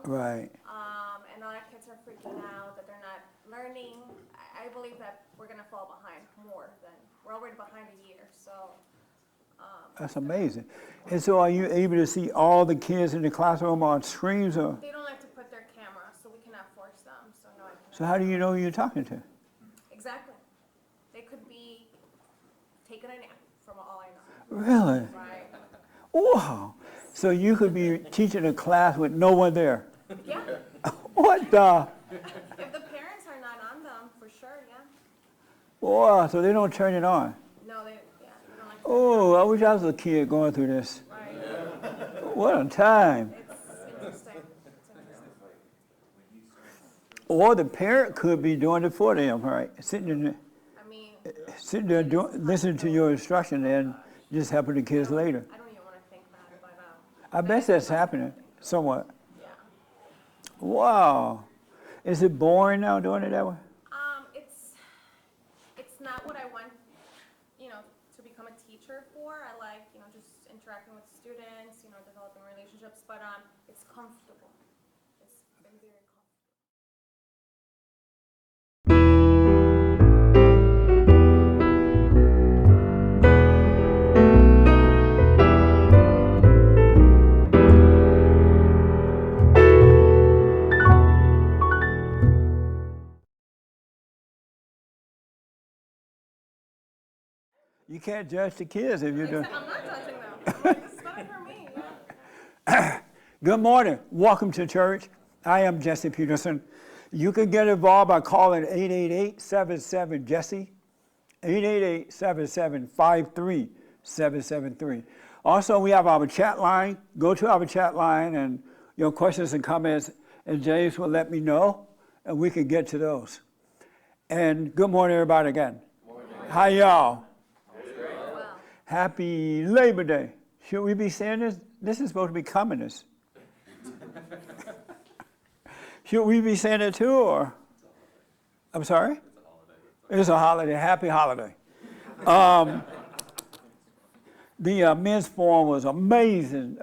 Right. And a lot of kids are freaking out that they're not learning. I believe that we're going to fall behind more than, we're already behind a year, so. That's amazing. And so are you able to see all the kids in the classroom on screens? Or? They don't like to put their camera, so we cannot force them, so no, I cannot. So how do you know who you're talking to? Exactly. They could be taking a nap, from all I know. Really? Right. Wow. So you could be teaching a class with no one there? Yeah. What the? If the parents are not on them, for sure, yeah. Wow, so they don't turn it on? No, they don't like to. Oh, I wish I was a kid going through this. Right. What a time. It's interesting. It's interesting. Or the parent could be doing it for them, right? Sitting I mean, there listening to your instruction and just helping the kids later. I don't even want to think that, but I bet that's happening somewhat. yeah. Wow. Is it boring now doing it that way? It's not what I want, to become a teacher for. I like, just interacting with students, developing relationships, but it's comfortable. It's been very comfortable. You can't judge the kids if you're doing. I'm not judging them. It's not for me. Yeah. Good morning. Welcome to church. I am Jesse Peterson. You can get involved by calling 888-77-JESSE, 888-77-53773. Also, we have our chat line. Go to our chat line and your questions and comments, and James will let me know, and we can get to those. And good morning, everybody, again. Good morning. How y'all? Well, Happy Labor Day. Should we be saying this? This is supposed to be communist. Should we be saying it too, or? I'm sorry? It's a holiday. Happy holiday. The men's forum was amazing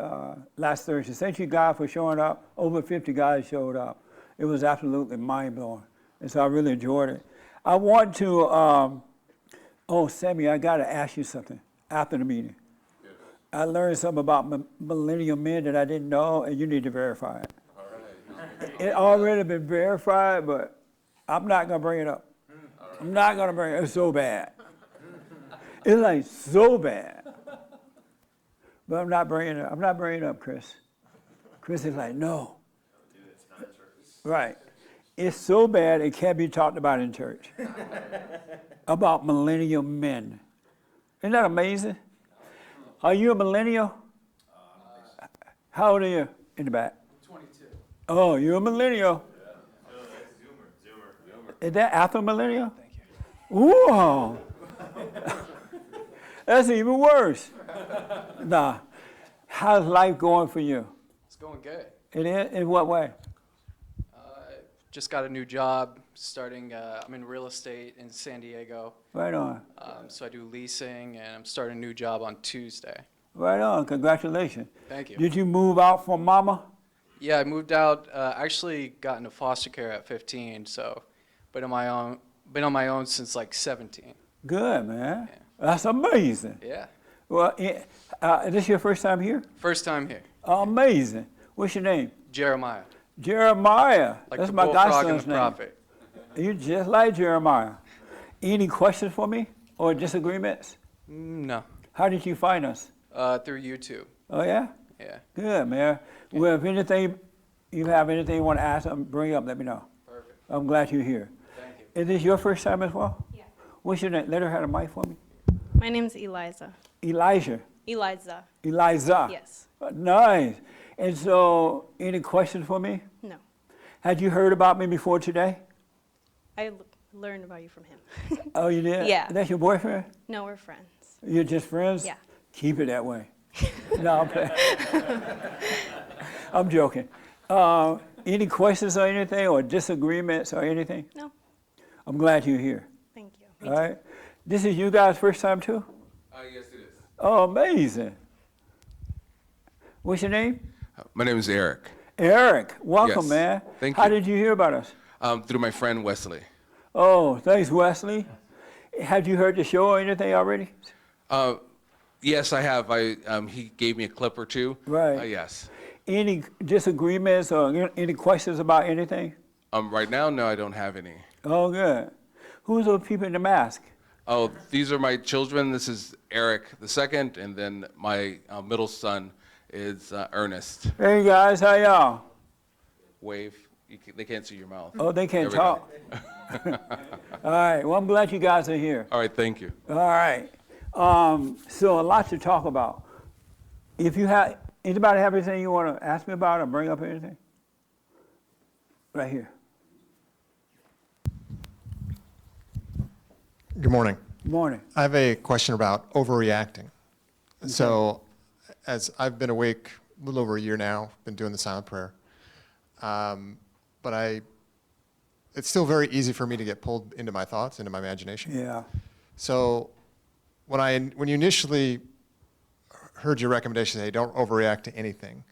last Thursday. Thank you, God, for showing up. Over 50 guys showed up. It was absolutely mind-blowing. And so I really enjoyed it. I want to, Sammy, I got to ask you something after the meeting. Yes. I learned something about millennial men that I didn't know, and you need to verify it. All right. It already been verified, but I'm not going to bring it up. I'm not going to bring it. It's so bad. It's like so bad. But I'm not bringing it up. I'm not bringing it up, Chris. Chris is like, no. Right. It's so bad it can't be talked about in church. About millennial men. Isn't that amazing? Are you a millennial? How old are you in the back? 22. Oh, you're a millennial. Zoomer. Is that after millennial? Thank you. Whoa. That's even worse. Nah. How's life going for you? It's going good. It is? In what way? Just got a new job starting, I'm in real estate in San Diego. Right on. So I do leasing and I'm starting a new job on Tuesday. Right on. Congratulations. Thank you. Did you move out from mama? Yeah, I moved out, actually got into foster care at 15, so been on my own since like 17. Good, man. Yeah. That's amazing. Yeah. Well, is this your first time here? First time here. Amazing. What's your name? Jeremiah. Jeremiah. Like That's the my bullfrog and godson's the name. prophet. You just like Jeremiah. Any questions for me or disagreements? No. How did you find us? Through YouTube. Oh, yeah? Yeah. Good, man. Okay. Well, if you have anything you want to ask, bring up, let me know. Perfect. I'm glad you're here. Thank you. Is this your first time as well? Yeah. What's your name? Let her have a mic for me. My name's Eliza. Elijah. Eliza. Eliza. Yes. Nice. And so, any questions for me? No. Had you heard about me before today? I learned about you from him. Oh, you did? Yeah. That's your boyfriend? No, we're friends. You're just friends? Yeah. Keep it that way. No, I'm playing. I'm joking. Any questions or anything, or disagreements or anything? No. I'm glad you're here. Thank you. All right. This is you guys' first time too? Yes, it is. Oh, amazing. What's your name? My name is Eric. Eric, welcome, Yes. man. Thank How you. did you hear about us? Through my friend Wesley. Oh, thanks, Wesley. Had you heard the show or anything already? Yes, I have. He gave me a clip or two. Right. Yes. Any disagreements or any questions about anything? Right now, no, I don't have any. Oh, good. Who's those people in the mask? Oh, these are my children. This is Eric the second, and then my middle son is Ernest. Hey, guys, how y'all? Wave. They can't see your mouth. Oh, they can't There we go. talk. All right. Well, I'm glad you guys are here. All right, thank you. All right. So a lot to talk about. If you have anybody have anything you want to ask me about or bring up anything? Right here. Good morning. Morning. I have a question about overreacting. So, as I've been awake a little over a year now, been doing the silent prayer, but it's still very easy for me to get pulled into my thoughts, into my imagination. Yeah. So, when you initially heard your recommendation, hey, don't overreact to anything,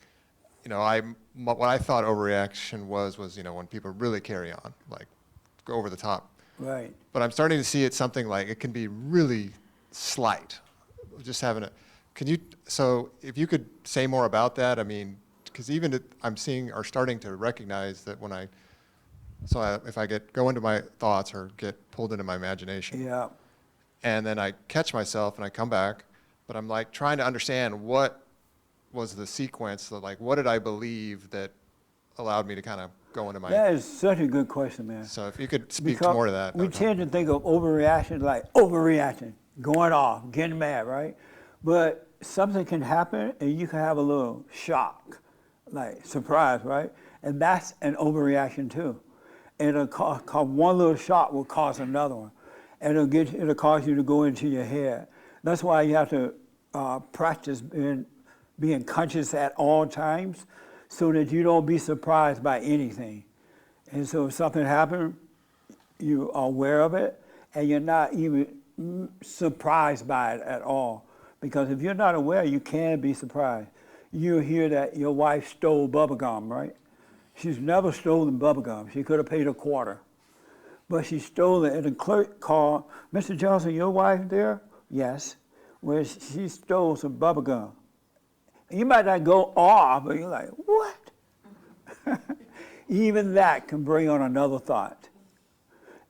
what I thought overreaction was when people really carry on, like go over the top. Right. But I'm starting to see it something like it can be really slight. Just having it. So if you could say more about that, I mean, because I'm seeing or starting to recognize that if I go into my thoughts or get pulled into my imagination, Yeah. and then I catch myself and I come back, but I'm like trying to understand what was the sequence, like what did I believe that allowed me to kind of go into my. That is such a good question, man. So if you could speak Because more to that. We tend to think of overreaction like overreacting, going off, getting mad, right? But something can happen and you can have a little shock, like surprise, right? And that's an overreaction too. And one little shock will cause another one. And it'll cause you to go into your head. That's why you have to practice being conscious at all times so that you don't be surprised by anything. And so if something happens, you are aware of it, and you're not even surprised by it at all. Because if you're not aware, you can be surprised. You hear that your wife stole bubblegum, right? She's never stolen bubblegum. She could have paid a quarter. But she stole it, and the clerk called, Mr. Johnson, your wife there? Yes. Well, she stole some bubblegum. You might not go off, but you're like, what? Even that can bring on another thought.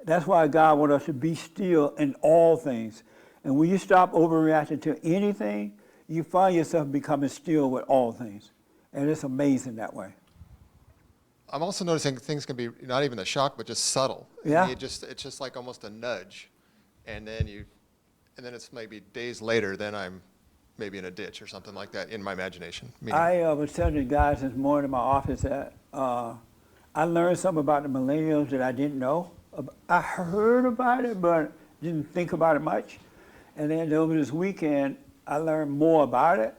That's why God wants us to be still in all things. And when you stop overreacting to anything, you find yourself becoming still with all things. And it's amazing that way. I'm also noticing things can be not even a shock, but just subtle. Yeah. It's just like almost a nudge, and then it's maybe days later. Then I'm maybe in a ditch or something like that in my imagination. I was telling the guys this morning in my office that I learned something about the millennials that I didn't know. I heard about it, but didn't think about it much. And then over this weekend, I learned more about it,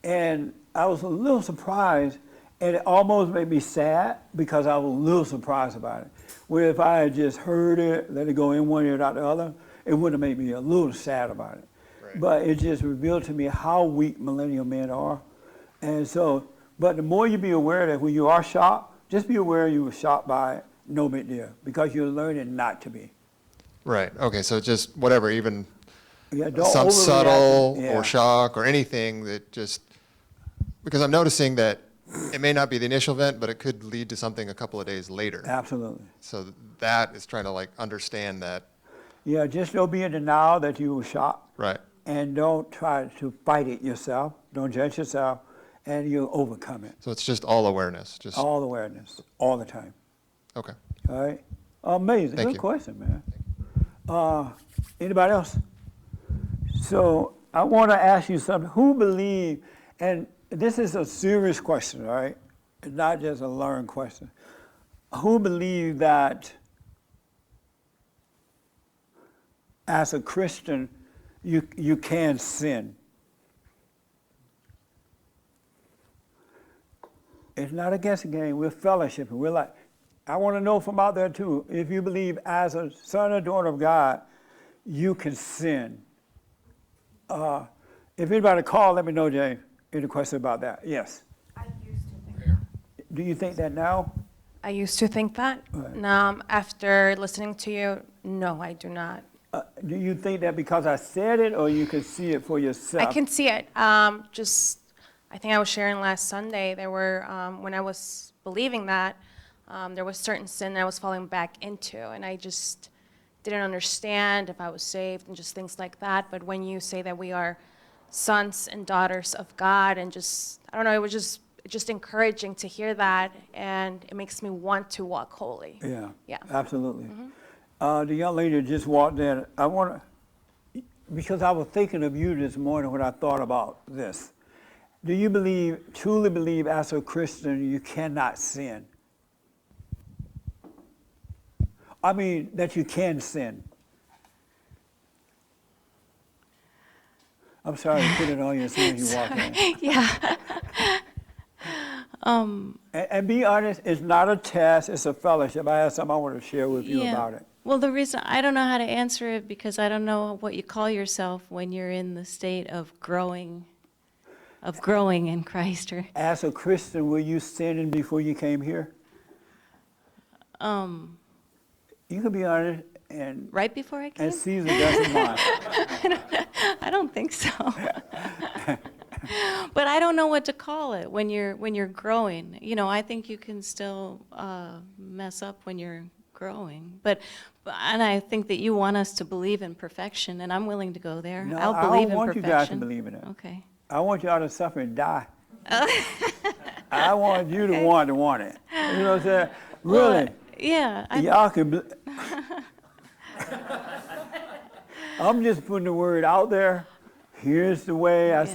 and I was a little surprised. And it almost made me sad because I was a little surprised about it. Where if I had just heard it, let it go in one ear and out the other, it would have made me a little sad about it. Right. But it just revealed to me how weak millennial men are. And so, but the more you be aware that when you are shocked, just be aware you were shocked by it, no big deal, because you're learning not to be. Right. Okay. So just whatever, even Yeah, don't some overreact. subtle Yeah. or shock or anything that just because I'm noticing that it may not be the initial event, but it could lead to something a couple of days later. Absolutely. So that is trying to like understand that. Yeah, just don't be in denial that you were shocked. Right. And don't try to fight it yourself. Don't judge yourself, and you'll overcome it. So it's just all awareness. Just All awareness, all the time. okay. All right? Amazing. Thank Good you. question, man. Anybody else? So I want to ask you something. Who believe, and this is a serious question, all right? It's not just a learned question. Who believe that as a Christian, you can sin? It's not a guessing game. We're fellowshipping. We're like, I want to know from out there too, if you believe as a son or daughter of God, you can sin. If anybody call, let me know, James. Any question about that? Yes. I used to think that. Do you think that now? I used to think that. Right. Now, after listening to you, no, I do not. Do you think that because I said it, or you can see it for yourself? I can see it. I think I was sharing last Sunday, there were, when I was believing that, there was certain sin that I was falling back into, and I just didn't understand if I was saved and just things like that. But when you say that we are sons and daughters of God, and just, I don't know, it was just encouraging to hear that, and it makes me want to walk holy. Yeah. Yeah. Absolutely. The young lady that just walked in, because I was thinking of you this morning when I thought about this. Do you truly believe as a Christian you cannot sin? I mean, that you can sin. I'm sorry to put it on you as soon as you walk in. Yeah. And be honest, it's not a test, it's a fellowship. I have something I want to share with you Yeah. about it. Well, the reason I don't know how to answer it because I don't know what you call yourself when you're in the state of growing in Christ. Or As a Christian, were you sinning before you came here? You can be honest, and right before I came. and Caesar doesn't mind. I don't think so. But I don't know what to call it when you're growing. You know, I think you can still mess up when you're growing. And I think that you want us to believe in perfection, and I'm willing to go there. No, I'll I believe don't in want perfection. you guys to believe in it. Okay. I want y'all to suffer and die. I want you to want it. You know what I'm saying? Really, Well, yeah. y'all can. I'm just putting the word out there. Here's the way Yeah.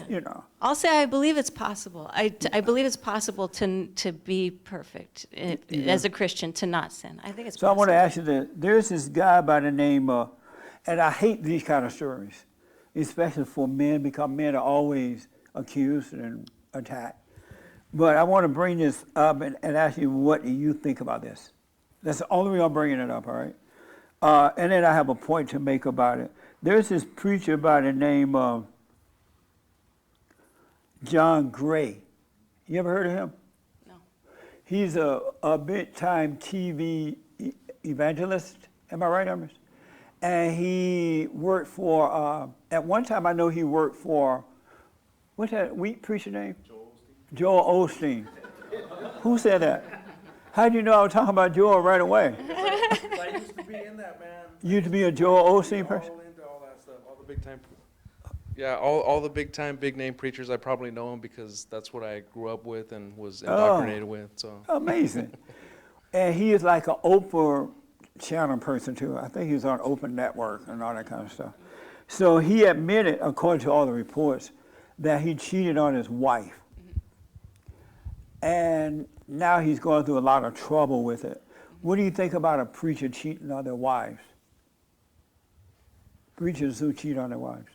I'll say I believe it's possible. I believe it's possible to be perfect as a Christian, to not sin. I think it's So I possible. want to ask you this. There's this guy by the name of, and I hate these kind of stories, especially for men, because men are always accused and attacked. But I want to bring this up and ask you, what do you think about this? That's the only way I'm bringing it up, all right? And then I have a point to make about it. There's this preacher by the name of John Gray. You ever heard of him? No. He's a big-time TV evangelist. Am I right, Ernest? And he worked for, at one time I know he worked for, what's that wheat preacher name? Joel Osteen. Who said that? How do you know I was talking about Joel right away? I used to be in that, man. You used to be a Joel Osteen person? All into all that stuff, all the big time. Yeah, all the big time, big name preachers. I probably know them because that's what I grew up with and was indoctrinated with. So Amazing. And he is like an Oprah channel person too. I think he was on Open Network and all that kind of stuff. So he admitted, according to all the reports, that he cheated on his wife. And now he's going through a lot of trouble with it. What do you think about a preacher cheating on their wives? Preachers who cheat on their wives.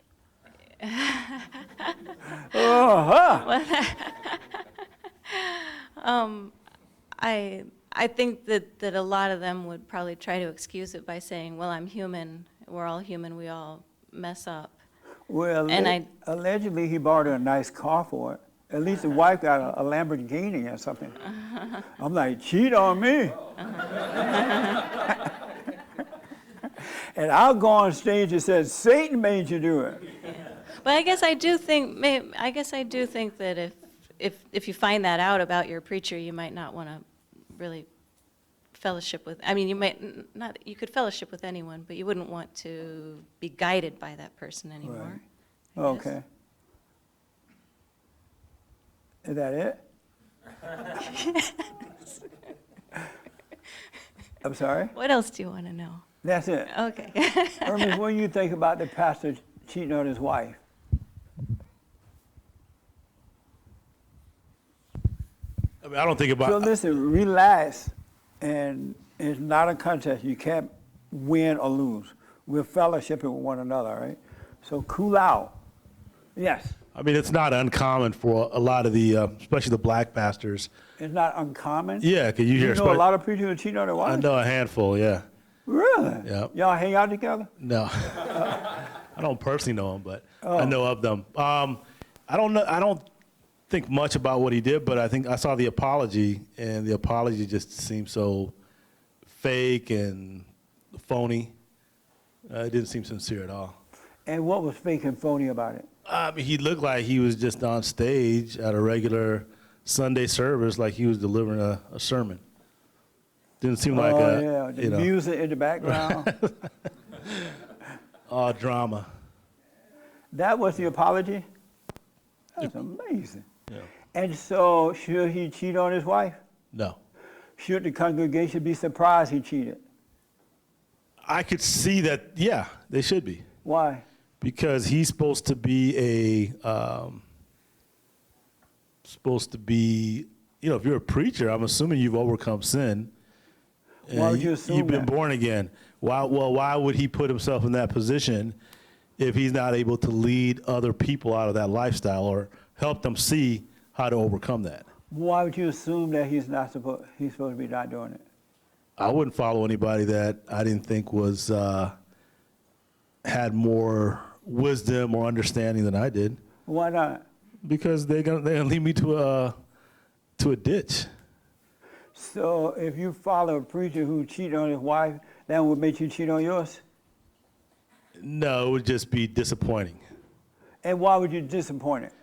I think that a lot of them would probably try to excuse it by saying, well, I'm human. We're all human. We all mess up. Well, And allegedly he bought her a nice car for it. At least the wife got a Lamborghini or something. I'm like, cheat on me. And I'll go on stage and say, Satan made you do it. But I guess I do think that if you find that out about your preacher, you might not want to really fellowship with. I mean, you might not. You could fellowship with anyone, but you wouldn't want to be guided by that person anymore. Right. Okay. Is that it? I'm sorry? What else do you want to know? That's it. Okay. Ernest, what do you think about the pastor cheating on his wife? I mean, I don't think about. So listen, relax, and it's not a contest. You can't win or lose. We're fellowshipping with one another, right? So cool out. Yes. I mean, it's not uncommon for a lot of the, especially the black pastors. It's not uncommon. Yeah, because you hear. You know a lot of preachers who cheat on their I wives? know a handful. Yeah. Really? Yeah. Y'all hang out together? No, I don't personally know them, but Oh. I know of them. I don't know. I don't think much about what he did, but I think I saw the apology, and the apology just seemed so fake and phony. It didn't seem sincere at all. And what was fake and phony about it? I mean, he looked like he was just on stage at a regular Sunday service, like he was delivering a sermon. Didn't seem like the music in the background. all drama. That was the apology? That's amazing. Yeah. And so, should he cheat on his wife? No. Should the congregation be surprised he cheated? I could see that, yeah, they should be. Why? Because he's supposed to be if you're a preacher, I'm assuming you've overcome sin. Why would you assume You've been that? born again. Why would he put himself in that position if he's not able to lead other people out of that lifestyle or help them see how to overcome that? Why would you assume that he's supposed to be not doing it? I wouldn't follow anybody that I didn't think was had more wisdom or understanding than I did. Why not? Because they're gonna lead me to a ditch. So if you follow a preacher who cheated on his wife, that would make you cheat on yours? No, it would just be disappointing. And why would you disappoint it?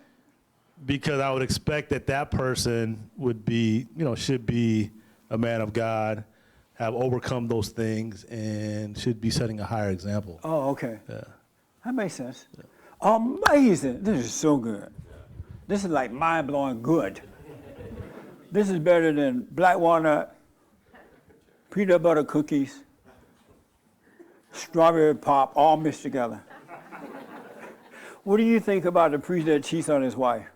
Because I would expect that person would be, should be a man of God, have overcome those things, and should be setting a higher example. Oh, okay. Yeah. That makes sense. Amazing. This is so good. This is like mind-blowing good. This is better than black walnut, peanut butter cookies, strawberry pop, all mixed together. What do you think about the preacher that cheats on his wife?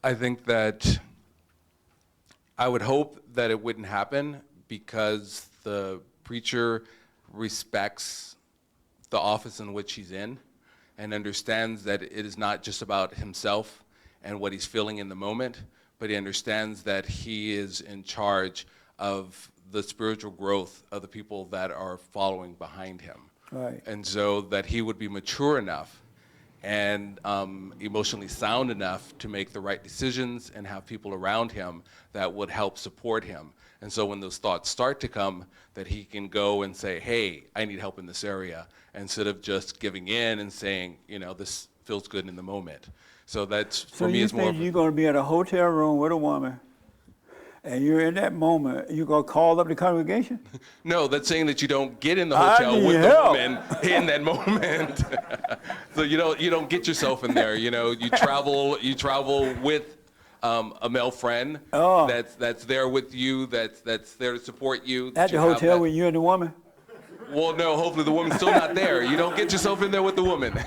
I think that I would hope that it wouldn't happen because the preacher respects the office in which he's in and understands that it is not just about himself and what he's feeling in the moment, but he understands that he is in charge of the spiritual growth of the people that are following behind him. Right. And so that he would be mature enough and emotionally sound enough to make the right decisions and have people around him that would help support him. And so when those thoughts start to come, that he can go and say, hey, I need help in this area, instead of just giving in and saying, this feels good in the moment. So that's, for me, is more So of you think you're going to be in a hotel room with a woman, and you're in that moment, you're going to call up the congregation? No, that's saying that you don't get in the I hotel need with help. the woman in that moment. So you don't get yourself in there. You travel with a male friend Oh. that's there with you, that's there to support you. At that the you have hotel that- with you and the woman? Well, no, hopefully the woman's still not there. You don't get yourself in there with the woman.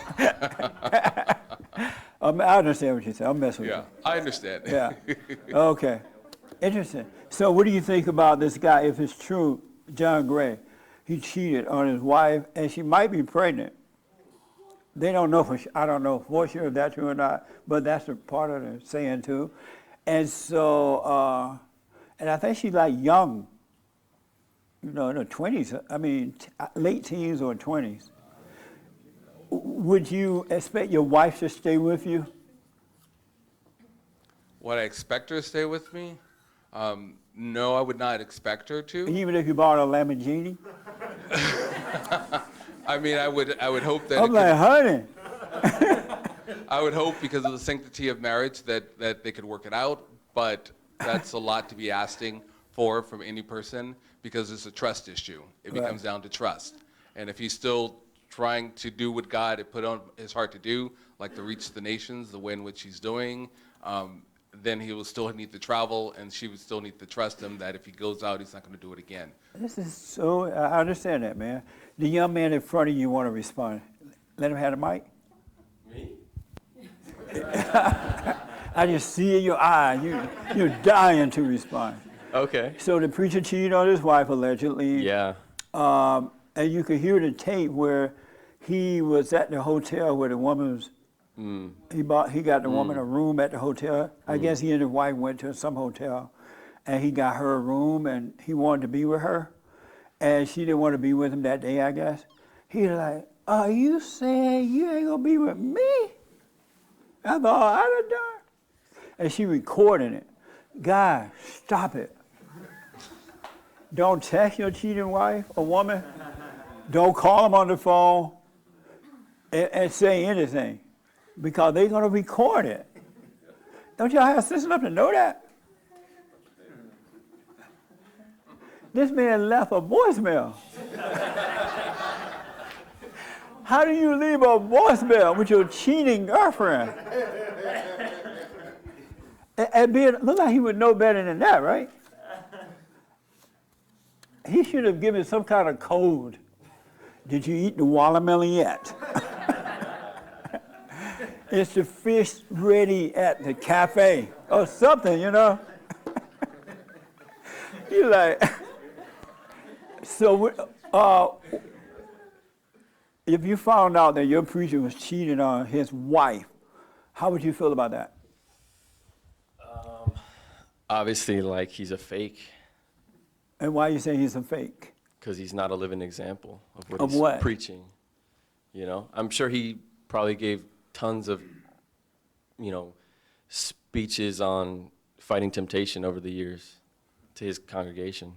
I understand what you said. I'm messing with Yeah, I understand. you. Yeah. Okay. Interesting. So what do you think about this guy, if it's true, John Gray? He cheated on his wife, and she might be pregnant. They don't know I don't know for sure if that's true or not, but that's a part of the saying too. And so, and I think she's like young, in her 20s, late teens or 20s. Would you expect your wife to stay with you? Would I expect her to stay with me? No, I would not expect her to. Even if you bought a Lamborghini? I mean, I would hope that. I'm like, honey. I would hope, because of the sanctity of marriage, that they could work it out. But that's a lot to be asking for from any person, because it's a trust issue. It becomes down to trust. And if he's still trying to do what God had put on his heart to do, like to reach the nations, the way in which he's doing, then he will still need to travel, and she would still need to trust him that if he goes out, he's not going to do it again. This is so, I understand that, man. The young man in front of you want to respond. Let him have the mic. Me? I just see in your eye, you're dying to respond. Okay. So the preacher cheated on his wife, allegedly. Yeah. And you could hear the tape where he was at the hotel where the woman was. He got the woman a room at the hotel. I guess he and his wife went to some hotel, and he got her a room, and he wanted to be with her, and she didn't want to be with him that day, I guess. He like, are you saying you ain't gonna be with me? After all I done done? And she recording it. Guys, stop it. Don't text your cheating wife or woman. Don't call them on the phone and say anything because they're gonna record it. Don't y'all have sense enough to know that? This man left a voicemail. How do you leave a voicemail with your cheating girlfriend? And look like he would know better than that, right? He should have given some kind of code. Did you eat the watermelon yet? Is the fish ready at the cafe? Or something, you know? You like, so if you found out that your preacher was cheating on his wife, how would you feel about that? Obviously, like, he's a fake And why you say he's a fake? because he's not a living example of what Of he's what? preaching. You know, I'm sure he probably gave tons of, speeches on fighting temptation over the years to his congregation,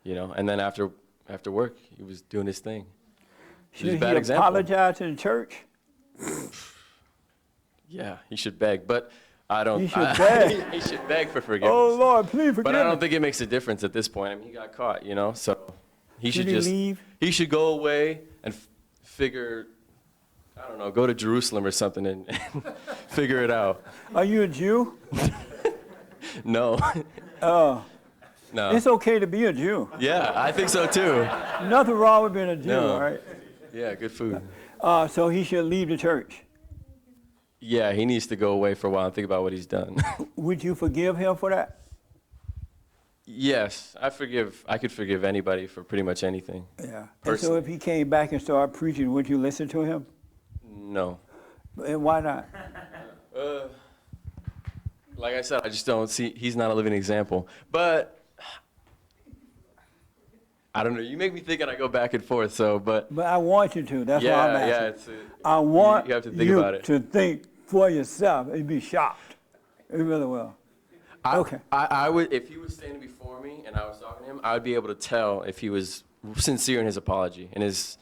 and then after work, he was doing his thing. He was a Should bad he example. apologize to the church? Yeah, he should beg, but I don't. He should beg. He should beg for forgiveness. Oh, Lord, please forgive But me. I don't think it makes a difference at this point. I mean, he got caught, so he Should should he just leave? He should go away and figure, I don't know, go to Jerusalem or something and figure it out. Are you a Jew? No. Oh, No. it's okay to be a Jew. Yeah, I think so too. Nothing wrong with being a Jew, No. right? Yeah, good food. So he should leave the church. Yeah, he needs to go away for a while and think about what he's done. Would you forgive him for that? Yes, I could forgive anybody for pretty much anything. Yeah. And so Personally. if he came back and started preaching, would you listen to him? No. And why not? Like I said, I just don't see, he's not a living example. But I don't know, you make me think and I go back and forth, but But I want you to. That's why I'm asking. yeah, it's I want you have to think about it. to think for yourself. You'd be shocked. You really will. Okay. I would, if he was standing before me and I was talking to him, I would be able to tell if he was sincere in his apology and his,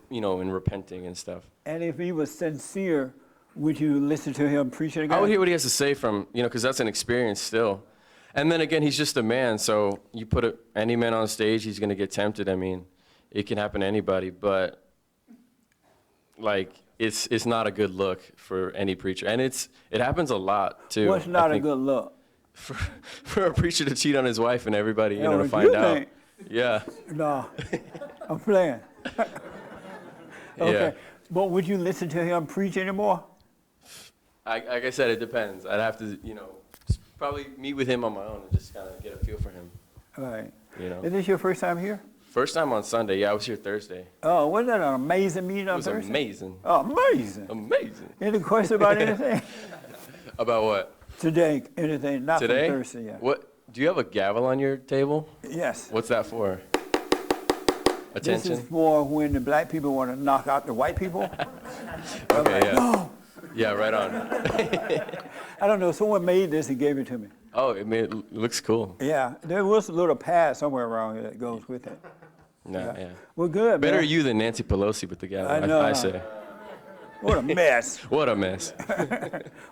in repenting and stuff. And if he was sincere, would you listen to him preaching again? I would hear what he has to say from, because that's an experience still. And then again, he's just a man, so you put any man on stage, he's going to get tempted. I mean, it can happen to anybody, but like it's not a good look for any preacher, and it happens a lot too. What's not a good look? For a preacher to cheat on his wife and everybody, Yeah, to what find you out. think? Yeah. No, I'm playing. Okay, Yeah. but would you listen to him preach anymore? Like I said, it depends. I'd have to, probably meet with him on my own and just kind of get a feel for him. All right. You know. Is this your first time here? First time on Sunday. Yeah, I was here Thursday. Oh, wasn't that an amazing meeting It on was Thursday? amazing. Oh, amazing. Amazing. Any question about anything? About what? Today, anything, not Today? from Thursday yet. What? Do you have a gavel on your table? Yes. What's that for? This Attention? is for when the black people want to knock out the white people. Okay, yeah. No, Yeah, right on. I don't know. Someone made this and gave it to me. Oh, it looks cool. Yeah, there was a little pad somewhere around here that goes with it. No, yeah. Well, good, Better man. you than Nancy Pelosi with the gavel, I know. I say. What a mess. What a mess.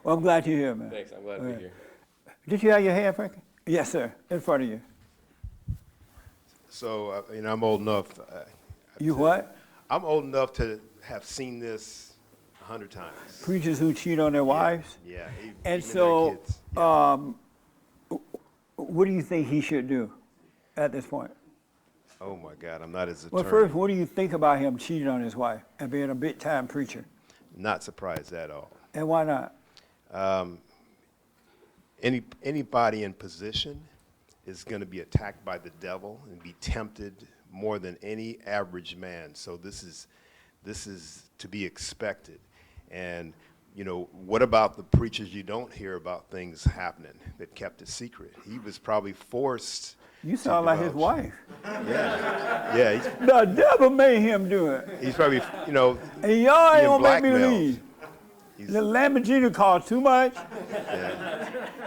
Well, I'm glad you're here, man. Thanks, I'm glad to be here. Did you have your hand, Frankie? Yes, sir. In front of you. So, I'm old enough. You what? I'm old enough to have seen this 100 times. Preachers who cheat on their wives? Yeah. And even their so, kids. Yeah. what do you think he should do at this point? Oh my God, I'm not his attorney. Well, first, what do you think about him cheating on his wife and being a big-time preacher? Not surprised at all. And why not? Anybody in position is going to be attacked by the devil and be tempted more than any average man. So this is to be expected. And what about the preachers you don't hear about things happening that kept it secret? He was probably forced You sound like his wife. Yeah, he's, The devil made him do it. he's probably, you know, And y'all ain't being gonna make me blackmailed. leave. He's- The Lamborghini cost too much.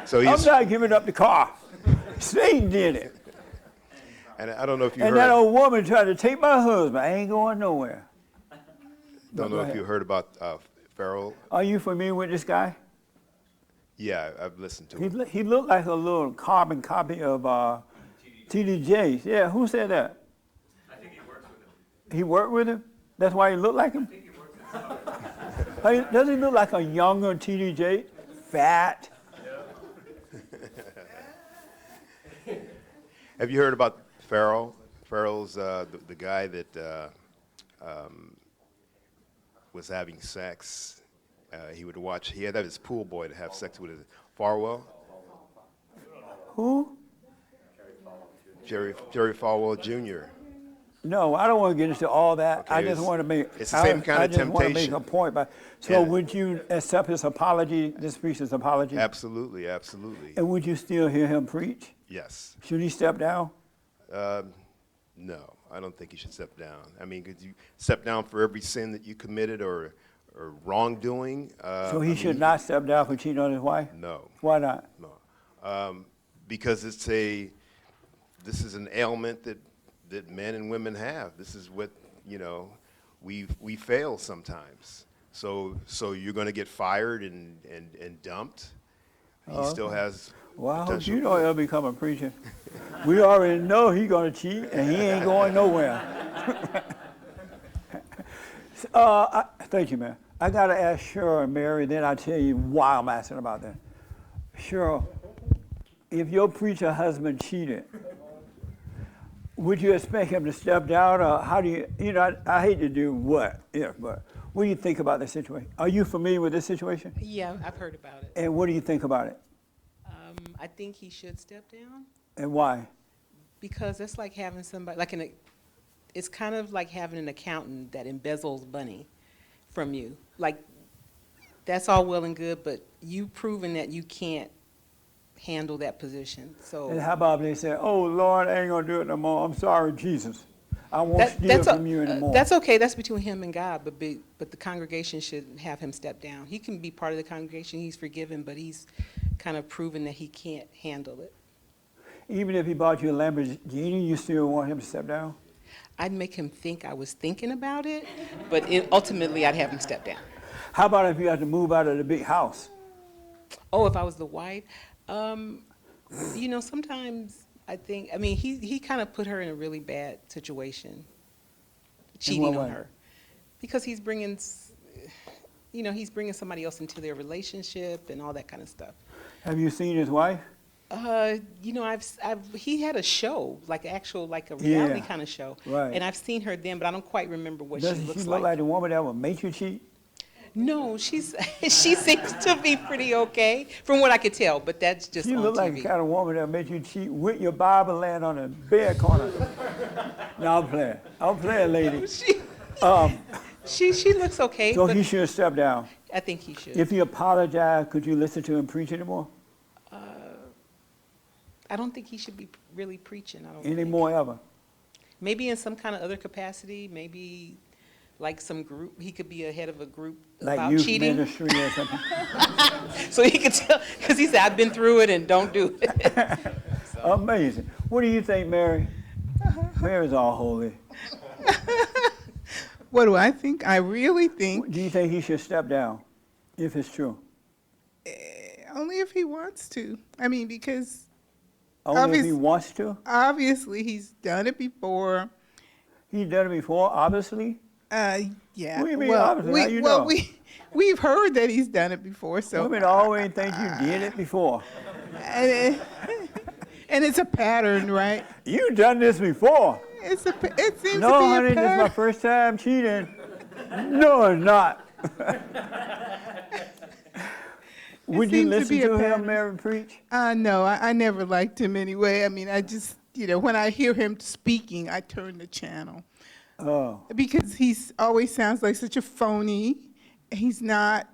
So I'm he's, not giving up the car. Satan did it. and I don't know if you And that heard, old woman tried to take my husband. I ain't going nowhere. don't know go if you ahead. heard about Farrell. Are you familiar with this guy? Yeah, I've listened to him. He looked like a little carbon copy of T.D. Jakes. Yeah, who said that? I think he works with him. He worked with him? That's why he looked like him? I think he works with him. Does he look like a younger T.D. Jakes? Fat? Have you heard about Farrell? Farrell's the guy that was having sex. He would watch. He had his pool boy to have sex with his Farwell. Who? Jerry Falwell Jr. No, I don't want to get into all that. I Okay, just want to make. it's the same kind I of just want to make temptation. a point. So Yeah. would you accept his apology, this priest's apology? Absolutely, absolutely. And would you still hear him preach? Yes. Should he step down? No, I don't think you should step down. I mean, could you step down for every sin that you committed or wrongdoing? So he should not step down for cheating on his wife? No, Why not? no. Because this is an ailment that men and women have. This is what, you know, we fail sometimes. So you're going to get fired and dumped. He still has Well, I hope potential. you don't ever become a preacher. We already know he's going to cheat, and he ain't going nowhere. Thank you, man. I got to ask Cheryl and Mary, then I'll tell you why I'm asking about that. Cheryl, if your preacher husband cheated, would you expect him to step down, or how do you, I hate to do what if, but what do you think about this situation? Are you familiar with this situation? Yeah, I've heard about it. And what do you think about it? I think he should step down And why? because it's like having somebody, it's kind of like having an accountant that embezzles money from you. Like, that's all well and good, but you proven that you can't handle that position, so. And how about they say, oh, Lord, I ain't going to do it no more. I'm sorry, Jesus. I won't steal from you anymore. That's okay, that's between him and God, but the congregation should have him step down. He can be part of the congregation, he's forgiven, but he's kind of proven that he can't handle it. Even if he bought you a Lamborghini, you still want him to step down? I'd make him think I was thinking about it, but ultimately I'd have him step down. How about if you had to move out of the big house? Oh, if I was the wife? Sometimes he kind of put her in a really bad situation, cheating on her. Because he's bringing somebody else into their relationship and all that kind of stuff. Have you seen his wife? He had a show, like a reality kind of show. Right. And I've seen her then, but I don't quite remember what she Doesn't looks she look like the woman that would make you cheat? No, she seems to be pretty okay, from what I could tell, but that's just She on look TV. like the kind of woman that make you cheat with your Bible laying on the bed corner. No, I'm playing. I'm playing, lady. She looks okay, So but he should step down. I think he should. If he apologized, could you listen to him preach anymore? I don't think he should be really preaching. I don't think. Anymore ever? Maybe in some kind of other capacity, maybe like some group, he could be a head of a group Like about youth cheating. ministry or something? So he could tell, because he said, I've been through it and don't do it. Amazing. What do you think, Mary? Mary's all holy. What do I think? I really think Do you think he should step down, if it's true? only if he wants to. I mean, because Only if he wants to? obviously he's done it before. He's done it before, obviously? Yeah. What do you mean, well, obviously? How you know? we've heard that he's done it before. So Women always think you did it before. and it's a pattern, right? You done this before. It seems No, to be honey, a this is my pattern. first time cheating. No, it's not. Would you seems to listen be a to him, pattern. Mary, preach? No, I never liked him anyway. I mean, I just, when I hear him speaking, I turn the channel. Oh. Because always sounds like such a phony. He's not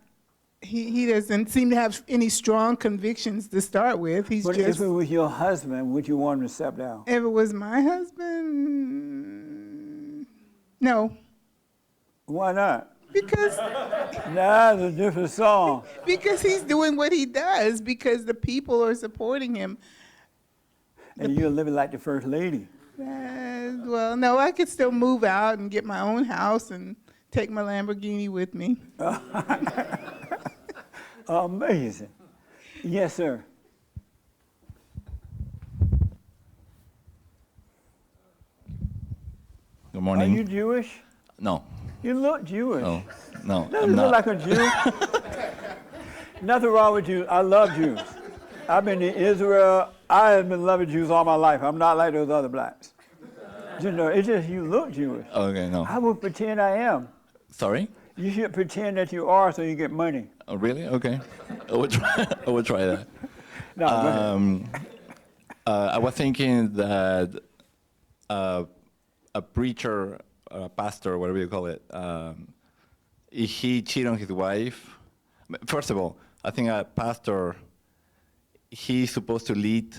he doesn't seem to have any strong convictions to start with. He's But just. if it was your husband, would you want him to step down? If it was my husband, no, Why not? because That's a different song. because he's doing what he does, because the people are supporting him. And you're living like the first lady. Well, no, I could still move out and get my own house and take my Lamborghini with me. Amazing. Yes, sir. Good Are morning. you Jewish? No, You look Jewish. no, Doesn't I'm look not. like a Jew. Nothing wrong with Jews. I love Jews. I've been in Israel. I have been loving Jews all my life. I'm not like those other blacks. You know, it's just you look Jewish. Okay, no. I would pretend I am. Sorry? You should pretend that you are so you get money. Oh, really? Okay. I will try, I will try that. No, go ahead. I was thinking that a preacher, a pastor, whatever you call it, if he cheat on his wife, first of all, I think a pastor, he's supposed to lead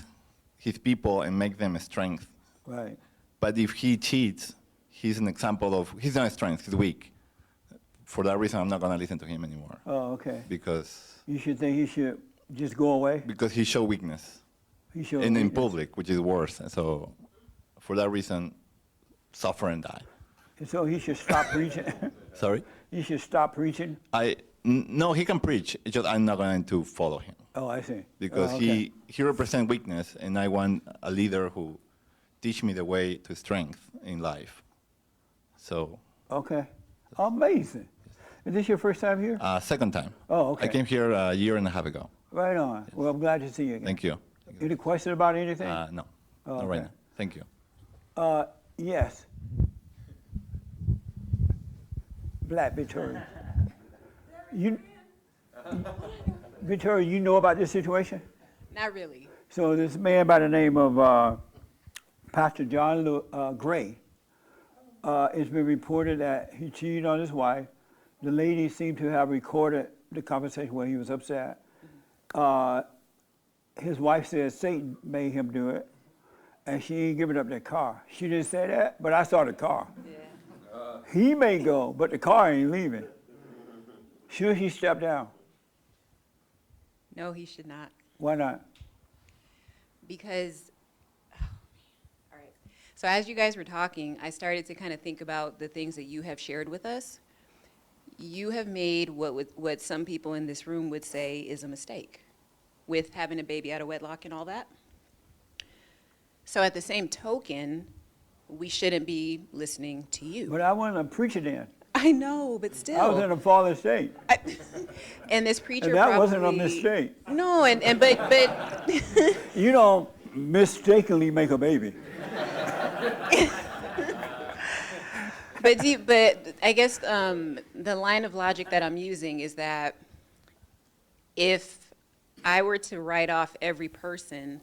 his people and make them a strength. Right. But if he cheats, he's an example of, he's not a strength, he's weak. For that reason, I'm not going to listen to him anymore. Oh, okay. Because You should think he should just go away. he showed weakness. He showed And in weakness. public, which is worse. So for that reason, suffer and die. So he should stop preaching. Sorry? He should stop preaching. No, he can preach. It's just I'm not going to follow him. Oh, I see. Because Oh, okay. he represents weakness, and I want a leader who teach me the way to strength in life. So. Okay. Amazing. Is this your first time here? Second time. Oh, okay. I came here a year and a half ago. Right on. Well, I'm glad to see you again. Thank you. Any question about anything? No, Oh, not right okay. now. Thank you. Yes. Black Victoria. Victoria, you know about this situation? Not really. So this man by the name of Pastor John Gray, it's been reported that he cheated on his wife. The lady seemed to have recorded the conversation where he was upset. His wife said Satan made him do it, and she ain't giving up that car. She didn't say that, but I saw the car. He may go, but the car ain't leaving. Should he step down? No, he should not. Why not? Because, all right. So as you guys were talking, I started to kind of think about the things that you have shared with us. You have made what some people in this room would say is a mistake with having a baby out of wedlock and all that. So at the same token, we shouldn't be listening to you. But I wasn't a preacher then. I know, but still. I was in a fallen state. And this preacher And that probably wasn't a mistake. No, but You don't mistakenly make a baby. but I guess the line of logic that I'm using is that if I were to write off every person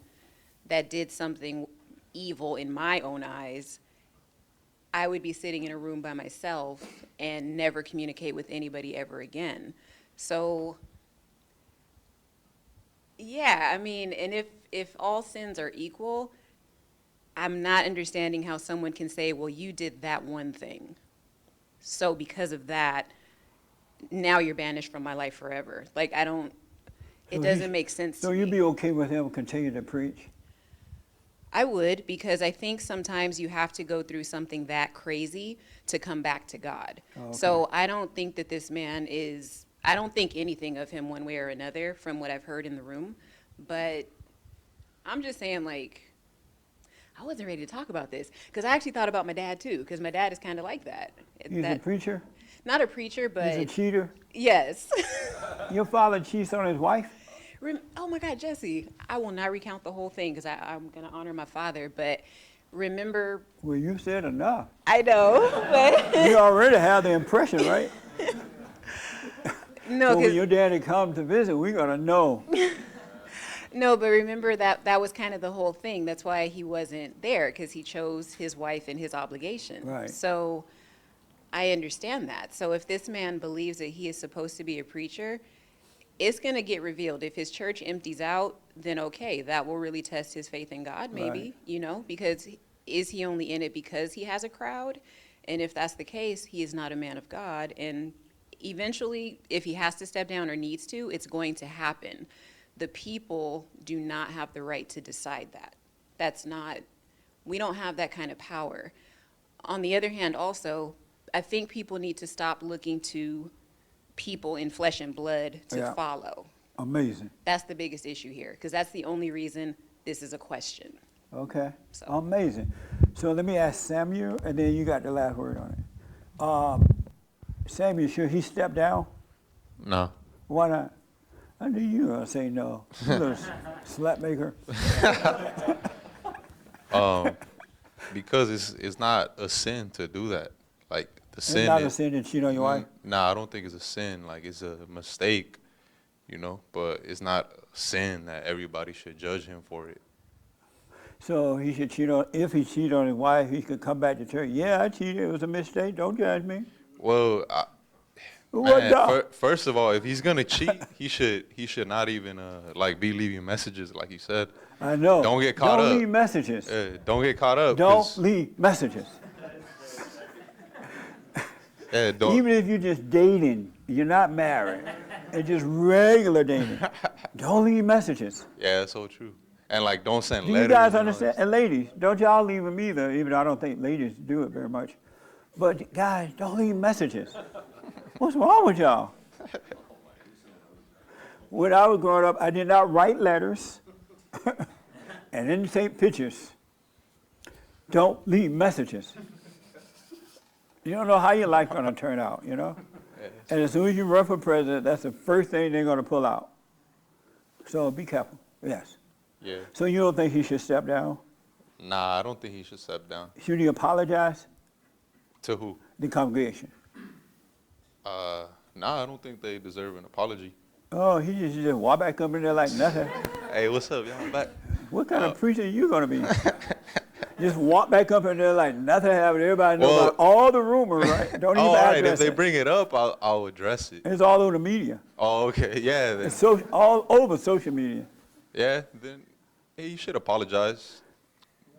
that did something evil in my own eyes, I would be sitting in a room by myself and never communicate with anybody ever again. So, yeah, I mean, and if all sins are equal, I'm not understanding how someone can say, well, you did that one thing. So because of that, now you're banished from my life forever. Like, it doesn't make sense to So me. you'd be okay with him continuing to preach? I would, because I think sometimes you have to go through something that crazy to come back to God. Oh, okay. So I don't think that this man I don't think anything of him one way or another from what I've heard in the room. But I'm just saying, like, I wasn't ready to talk about this because I actually thought about my dad too, because my dad is kind of like that. He's a preacher? Not a preacher, but He's a cheater? Yes. Your father cheats on his wife? Oh my God, Jesse, I will not recount the whole thing because I'm going to honor my father, but remember. Well, you said enough. I know, but. You already have the impression, right? No, so when your daddy comes to visit, we're going to know. No, but remember that was kind of the whole thing. That's why he wasn't there, because he chose his wife and his obligation. Right. So I understand that. So if this man believes that he is supposed to be a preacher, it's going to get revealed. If his church empties out, then okay, that will really test his faith in God, maybe, Right. you know, because is he only in it because he has a crowd? And if that's the case, he is not a man of God. And eventually, if he has to step down or needs to, it's going to happen. The people do not have the right to decide that. That's not, we don't have that kind of power. On the other hand, also, I think people need to stop looking to people in flesh and blood to Yeah. follow. Amazing. That's the biggest issue here, because that's the only reason this is a question. Okay. So. Amazing. So let me ask Samuel, and then you got the last word on it. Samuel, should he step down? No. Why not? I knew you were gonna say no. You little slap maker. Because it's not a sin to do that. Like the sin. It's not a is- sin to cheat on your wife. Nah, I don't think it's a sin. Like it's a mistake, you know. But it's not a sin that everybody should judge him for it. So he should cheat on. If he cheated on his wife, he could come back to church. Yeah, I cheated. It was a mistake. Don't judge me. Well, What man, the? first of all, if he's gonna cheat, he should not even like be leaving messages like you said. I know. Don't get caught up. Don't leave messages. Don't get caught up. Don't 'cause- leave messages. don't. Even if you're just dating, you're not married, it's just regular dating. Don't leave messages. Yeah, that's so true. And like, don't send Do letters. you guys and all understand? And ladies, don't y'all leave them either, even though I don't think ladies do it very much. But guys, don't leave messages. What's wrong with y'all? When I was growing up, I did not write letters and didn't take pictures. Don't leave messages. You don't know how your life's going to turn out, you know? And as soon as you run for president, that's the first thing they're going to pull out. So be careful. Yes. Yeah. So you don't think he should step down? Nah, I don't think he should step down. Should he apologize? To who? The congregation. Nah, I don't think they deserve an apology. Oh, he just walk back up in there like nothing. Hey, what's up, y'all? I'm back. What kind of preacher are you going to be? Just walk back up in there like nothing happened. Everybody knows about all the rumors, right? Don't even all right, address if they it. bring it up, I'll address it. It's all over the media. Oh, okay, yeah. Then, It's so all over social media. yeah, then he should apologize.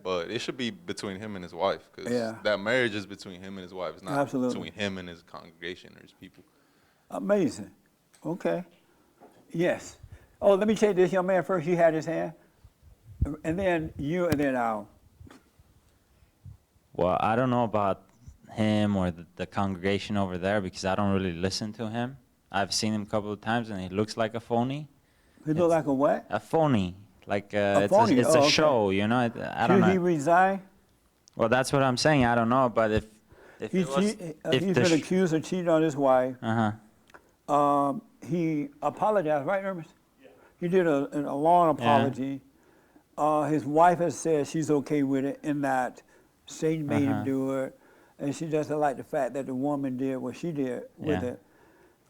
But it should be between him and his wife, because Yeah. that marriage is between him and his wife. It's not Absolutely. between him and his congregation or his people. Amazing. Okay. Yes. Oh, let me take this young man first. He had his hand. And then you, and then Al. Well, I don't know about him or the congregation over there because I don't really listen to him. I've seen him a couple of times and he looks like a phony. He look like a what? A phony. Like A phony? it's Oh, a okay. show, you know. I don't Should know. he resign? Well, that's what I'm saying. I don't know, but if He's it was, if been the accused of cheating on his wife. uh-huh. He apologized, right, Hermes? Yeah. He did a long apology. His wife has said she's okay with it in that Satan made him do it, and she doesn't like the fact that the woman did what she did with Yeah. it.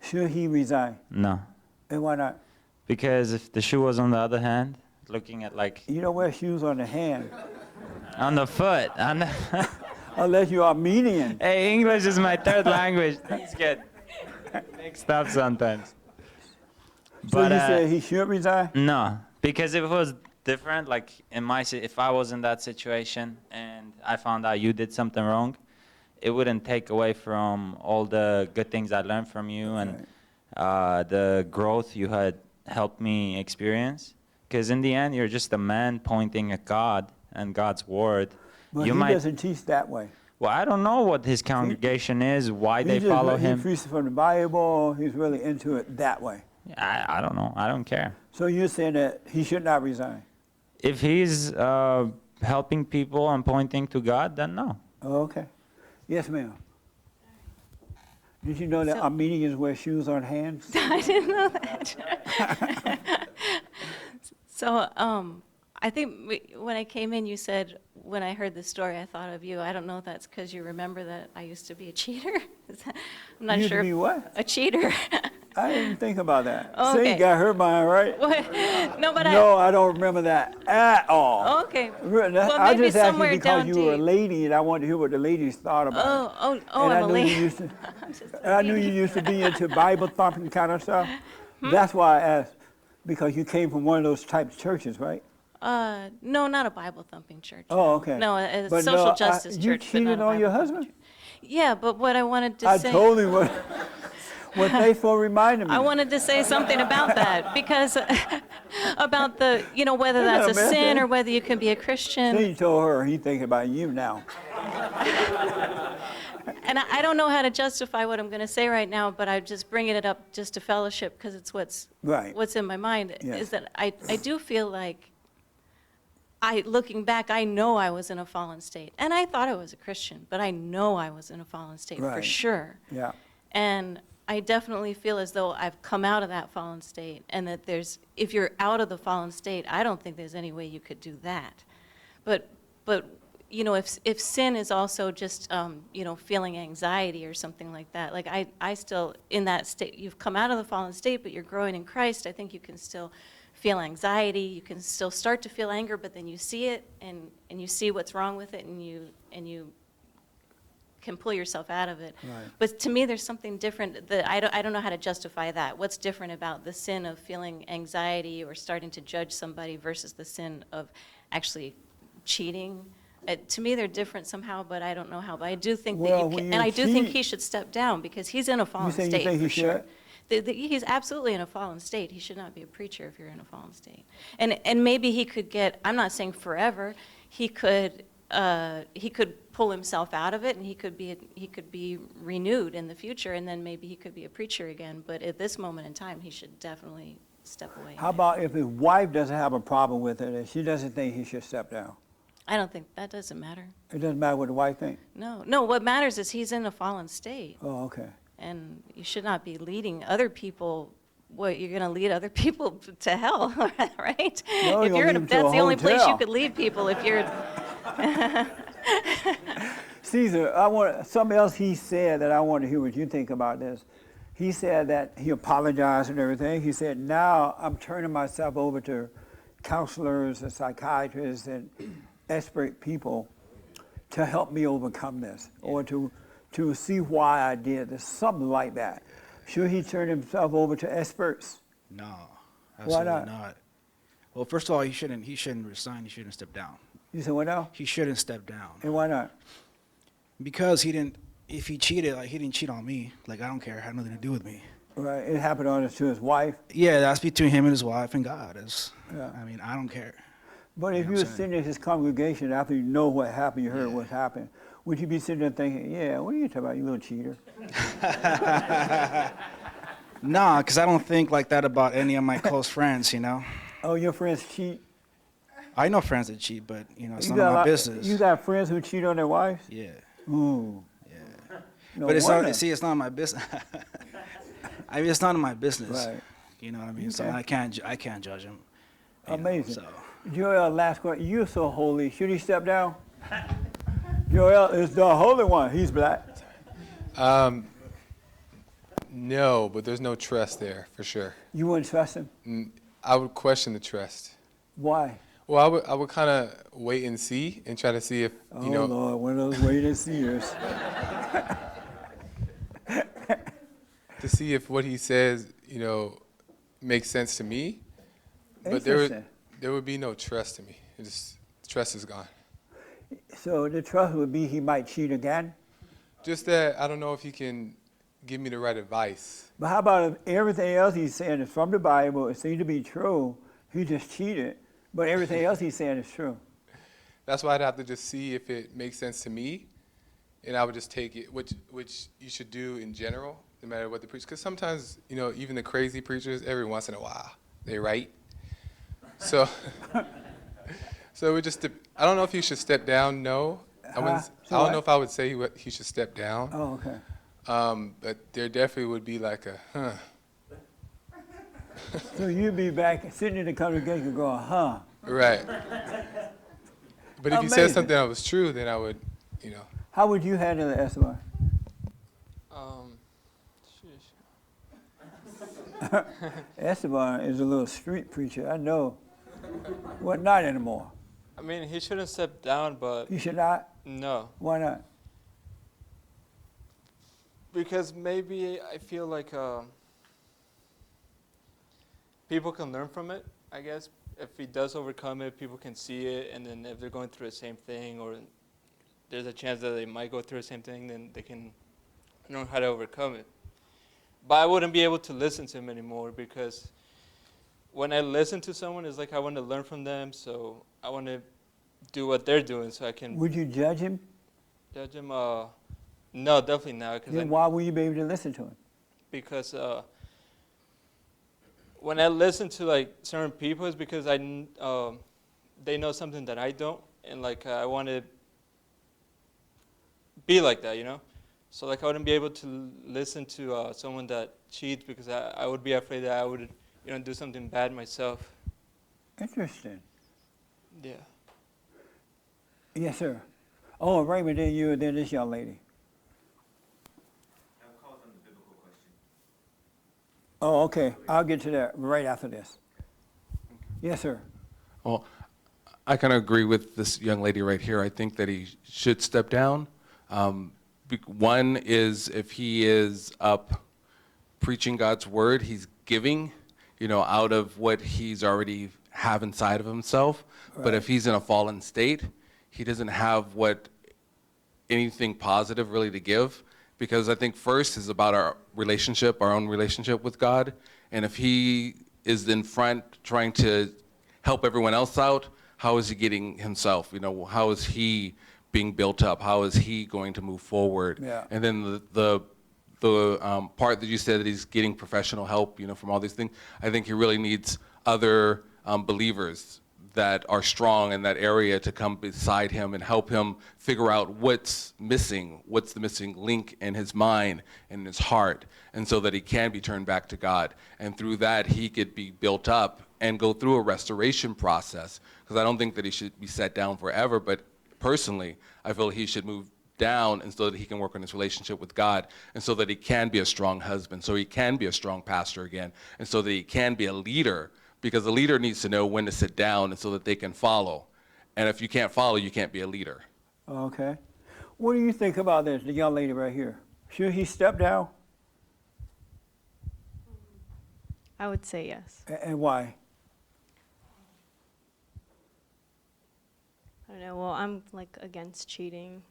Should he resign? No, And why not? because if the shoe was on the other hand, looking at like You don't wear shoes on the hand on the foot, on the unless you're Armenian. Hey, English is my third language. Things get mixed up sometimes. So you said he should resign? No, because if it was different, like if I was in that situation and I found out you did something wrong, it wouldn't take away from all the good things I learned from you and the growth you had helped me experience. Because in the end, you're just a man pointing at God and God's word. But you he might. doesn't teach that way. Well, I don't know what his congregation is, why they follow him. He preaches from the Bible. He's really into it that way. I don't know. I don't care. So you're saying that he should not resign? If he's helping people and pointing to God, then no. Oh, okay. Yes, ma'am. Did you know that Armenians wear shoes on hands? I didn't know that. So I think when I came in, you said, when I heard this story, I thought of you. I don't know if that's because you remember that I used to be a cheater. I'm not You sure. used to be what? A cheater. I didn't think about that. Oh, See, okay. you got her mind, right? No, but No, I don't remember that at all. Okay. Well, Well, maybe just asked you somewhere because down you were a deep. lady, and I wanted to hear what the ladies thought about it. Oh, And I'm a I knew lady. you used to, I knew you used to be into Bible thumping kind of stuff. That's why I asked, because you came from one of those type of churches, right? No, not a Bible thumping church. Oh, no. okay. No, a But social no, justice you church. but not cheated a on your Bible thumping husband? church. Yeah, but what I wanted to I say. told him what thanks for reminding me. I wanted to say something about that because about the, whether that's a sin or whether you can be a Christian. Then you told her he thinking about you now. And I don't know how to justify what I'm going to say right now, but I'm just bringing it up just to fellowship because it's what's in my mind. Yes. Is that I do feel like looking back, I know I was in a fallen state, and I thought I was a Christian, but I know I was in a fallen state for sure. Yeah. And I definitely feel as though I've come out of that fallen state, and that if you're out of the fallen state, I don't think there's any way you could do that. But if sin is also just feeling anxiety or something like that, like I still in that state. You've come out of the fallen state, but you're growing in Christ. I think you can still feel anxiety. You can still start to feel anger, but then you see it and you see what's wrong with it, and you can pull yourself out of it. Right. But to me, there's something different that I don't know how to justify that. What's different about the sin of feeling anxiety or starting to judge somebody versus the sin of actually cheating? To me, they're different somehow, but I don't know how. But I do think I do think he should step down because he's in a fallen state. You think for he sure. should? He's absolutely in a fallen state. He should not be a preacher if you're in a fallen state. And maybe he could get. I'm not saying forever. He could pull himself out of it, and he could be renewed in the future, and then maybe he could be a preacher again. But at this moment in time, he should definitely step away. How about if his wife doesn't have a problem with it and she doesn't think he should step down? I don't think that doesn't matter. It doesn't matter what the wife thinks? No. What matters is he's in a fallen state. Oh, okay. And you should not be leading other people. What, you're going to lead other people to hell, right? No, if you're that's the only place you hotel. could lead people if you're. Caesar, something else he said that I want to hear what you think about this. He said that he apologized and everything. He said, now I'm turning myself over to counselors and psychiatrists and expert people to help me overcome this, or to see why I did this, something like that. Should he turn himself over to experts? No, absolutely Why not? not. Well, first of all, he shouldn't resign. He shouldn't step down. You said what now? He shouldn't step down. And why not? Because he didn't. If he cheated, he didn't cheat on me. I don't care. It had nothing to do with me. Right. It happened to his wife. Yeah, that's between him and his wife and God. Yeah. I don't care. But if you were sitting in his congregation after you know what happened, you heard what happened, would you be sitting there thinking, yeah, what are you talking about, you little cheater? Nah, because I don't think like that about any of my close friends, Oh, your friends cheat? I know friends that cheat, but, it's You none of my got business. You got friends who cheat on their wives? Yeah. Ooh. Yeah. No But it's wonder. not, it's not my business. It's none of my business. Right. You know what I mean? So Okay. I can't judge him. Amazing. Joel, last question. You're so holy. Should he step down? Joel is the holy one. He's black. No, but there's no trust there for sure. You wouldn't trust him? I would question the trust. Why? Well, I would kind of wait and see and try to see if, Oh, you know. Lord, one of those wait and seers. To see if what he says, makes sense to me. But there would be no trust to me. Trust is gone. So the trust would be he might cheat again? Just that I don't know if he can give me the right advice. But how about if everything else he's saying is from the Bible, it seems to be true, he just cheated, but everything else he's saying is true? That's why I'd have to just see if it makes sense to me, and I would just take it, which you should do in general, no matter what the preacher. Because sometimes, even the crazy preachers, every once in a while, they right. So, so it just. I don't know if he should step down. No, I don't know if I would say he should step down. Oh, okay. But there definitely would be like a huh. So you'd be back sitting in the congregation going, huh? Right. But if you said something that was true, then I would, How would you handle it, Esteban? Esteban is a little street preacher, I know. Well, not anymore. I mean, he shouldn't step down, but... He should not? No. Why not? Because maybe I feel like people can learn from it, I guess. If he does overcome it, people can see it, and then if they're going through the same thing, or there's a chance that they might go through the same thing, then they can learn how to overcome it. But I wouldn't be able to listen to him anymore, because when I listen to someone, it's like I want to learn from them, so I want to do what they're doing so I can Would you judge him? judge him. No, definitely not. Then why will you be able to listen to him? Because when I listen to like certain people, it's because they know something that I don't, and like I want to be like that, you know. So like I wouldn't be able to listen to someone that cheats, because I would be afraid that I would, do something bad myself. Interesting. Yeah. Yes, sir. Oh, Raymond, then you, then this young lady. Oh, okay. I'll get to that right after this. Yes, sir. Well, I kind of agree with this young lady right here. I think that he should step down. One is, if he is up preaching God's word, he's giving, out of what he's already have inside of himself. But if he's in a fallen state, he doesn't have anything positive really to give. Because I think first is about our own relationship with God. And if he is in front trying to help everyone else out, how is he getting himself? How is he being built up? How is he going to move forward? Yeah. And then the part that you said that he's getting professional help, from all these things, I think he really needs other believers that are strong in that area to come beside him and help him figure out what's the missing link in his mind and in his heart, and so that he can be turned back to God. And through that, he could be built up and go through a restoration process. Because I don't think that he should be set down forever, but personally, I feel he should move down, and so that he can work on his relationship with God, and so that he can be a strong husband, so he can be a strong pastor again, and so that he can be a leader. Because a leader needs to know when to sit down, and so that they can follow. And if you can't follow, you can't be a leader. Okay. What do you think about this, the young lady right here? Should he step down? I would say yes. And why? I don't know. Well, I'm like against cheating.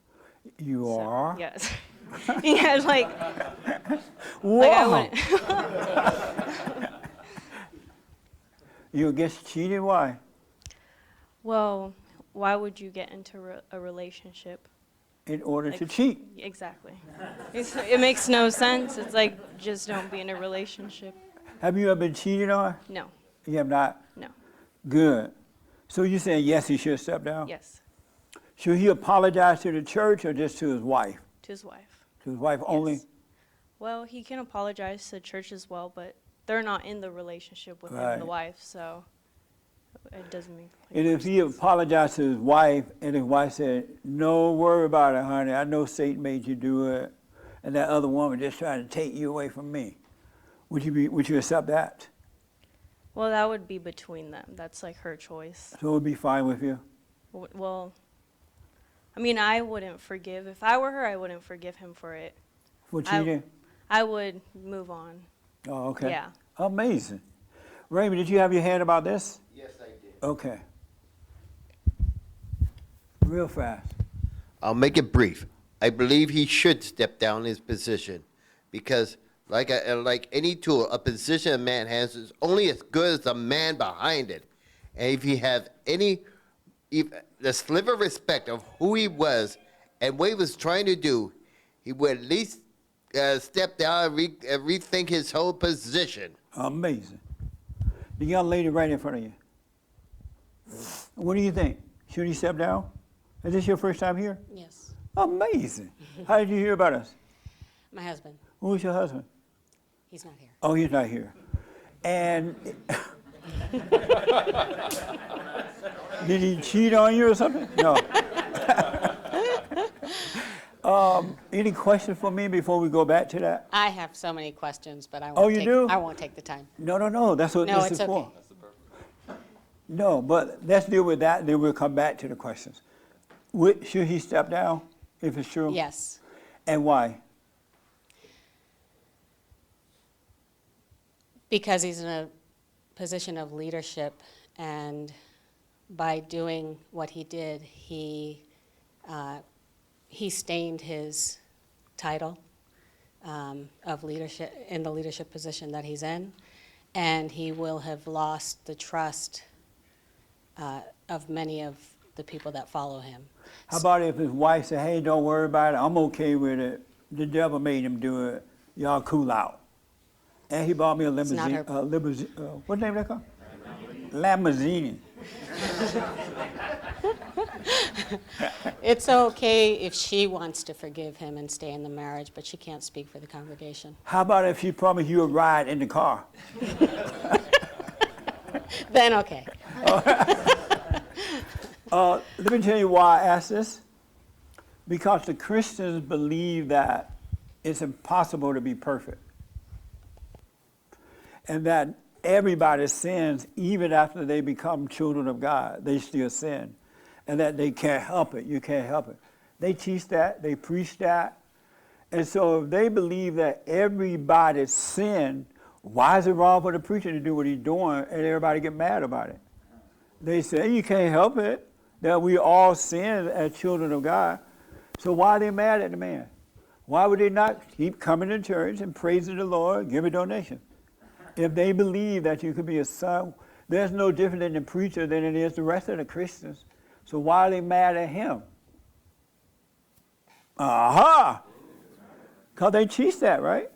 You are? Yes. Yeah, like. Wow. You against cheating? Why? Well, why would you get into a relationship? In order to cheat. Exactly. It makes no sense. It's like, just don't be in a relationship. Have you ever been cheated on? No. You have not? No. Good. So you're saying yes, he should step down? Yes. Should he apologize to the church or just to his wife? To his wife. To his wife only? Yes. Well, he can apologize to the church as well, but they're not in the relationship with him Right. and the wife, so it doesn't make And if he apologized to his wife and his wife said, no, worry about it, honey, I know Satan made you do it, and that other woman just trying to take you away from me, would you accept that? Well, that would be between them. That's like her choice. So it would be fine with you? Well, I mean, I wouldn't forgive. If I were her, I wouldn't forgive him for it. For cheating? I would move on. Oh, okay. Yeah. Amazing. Raymond, did you have your hand about this? Yes, I did. Okay. Real fast. I'll make it brief. I believe he should step down his position because, like any tool, a position a man has is only as good as the man behind it. And if he has the sliver of respect of who he was and what he was trying to do, he would at least step down and rethink his whole position. Amazing. The young lady right in front of you. What do you think? Should he step down? Is this your first time here? Yes. Amazing. How did you hear about us? My husband. Who's your husband? He's not here. Oh, he's not here. And did he cheat on you or something? No. Any questions for me before we go back to that? I have so many questions, but I won't. Oh, you do? I won't take the time. No. That's what No, this it's is for. okay. No, but let's deal with that, then we'll come back to the questions. Should he step down, if it's true? Yes. And why? Because he's in a position of leadership, and by doing what he did, he stained his title of leadership in the leadership position that he's in, and he will have lost the trust of many of the people that follow him. How about if his wife said, hey, don't worry about it, I'm okay with it. The devil made him do it. Y'all cool out. And he bought me a It's not limousine. her- What name that called? Lamborghini. It's okay if she wants to forgive him and stay in the marriage, but she can't speak for the congregation. How about if she promised you a ride in the car? Then okay. Let me tell you why I asked this. Because the Christians believe that it's impossible to be perfect. And that everybody sins even after they become children of God. They still sin. And that they can't help it. You can't help it. They teach that. They preach that. And so if they believe that everybody sin, why is it wrong for the preacher to do what he's doing and everybody get mad about it? They say you can't help it, that we all sin as children of God. So why are they mad at the man? Why would they not keep coming to church and praising the Lord, give a donation? If they believe that you could be a son, there's no different in the preacher than it is the rest of the Christians. So why are they mad at him? Aha! Because they teach that, right?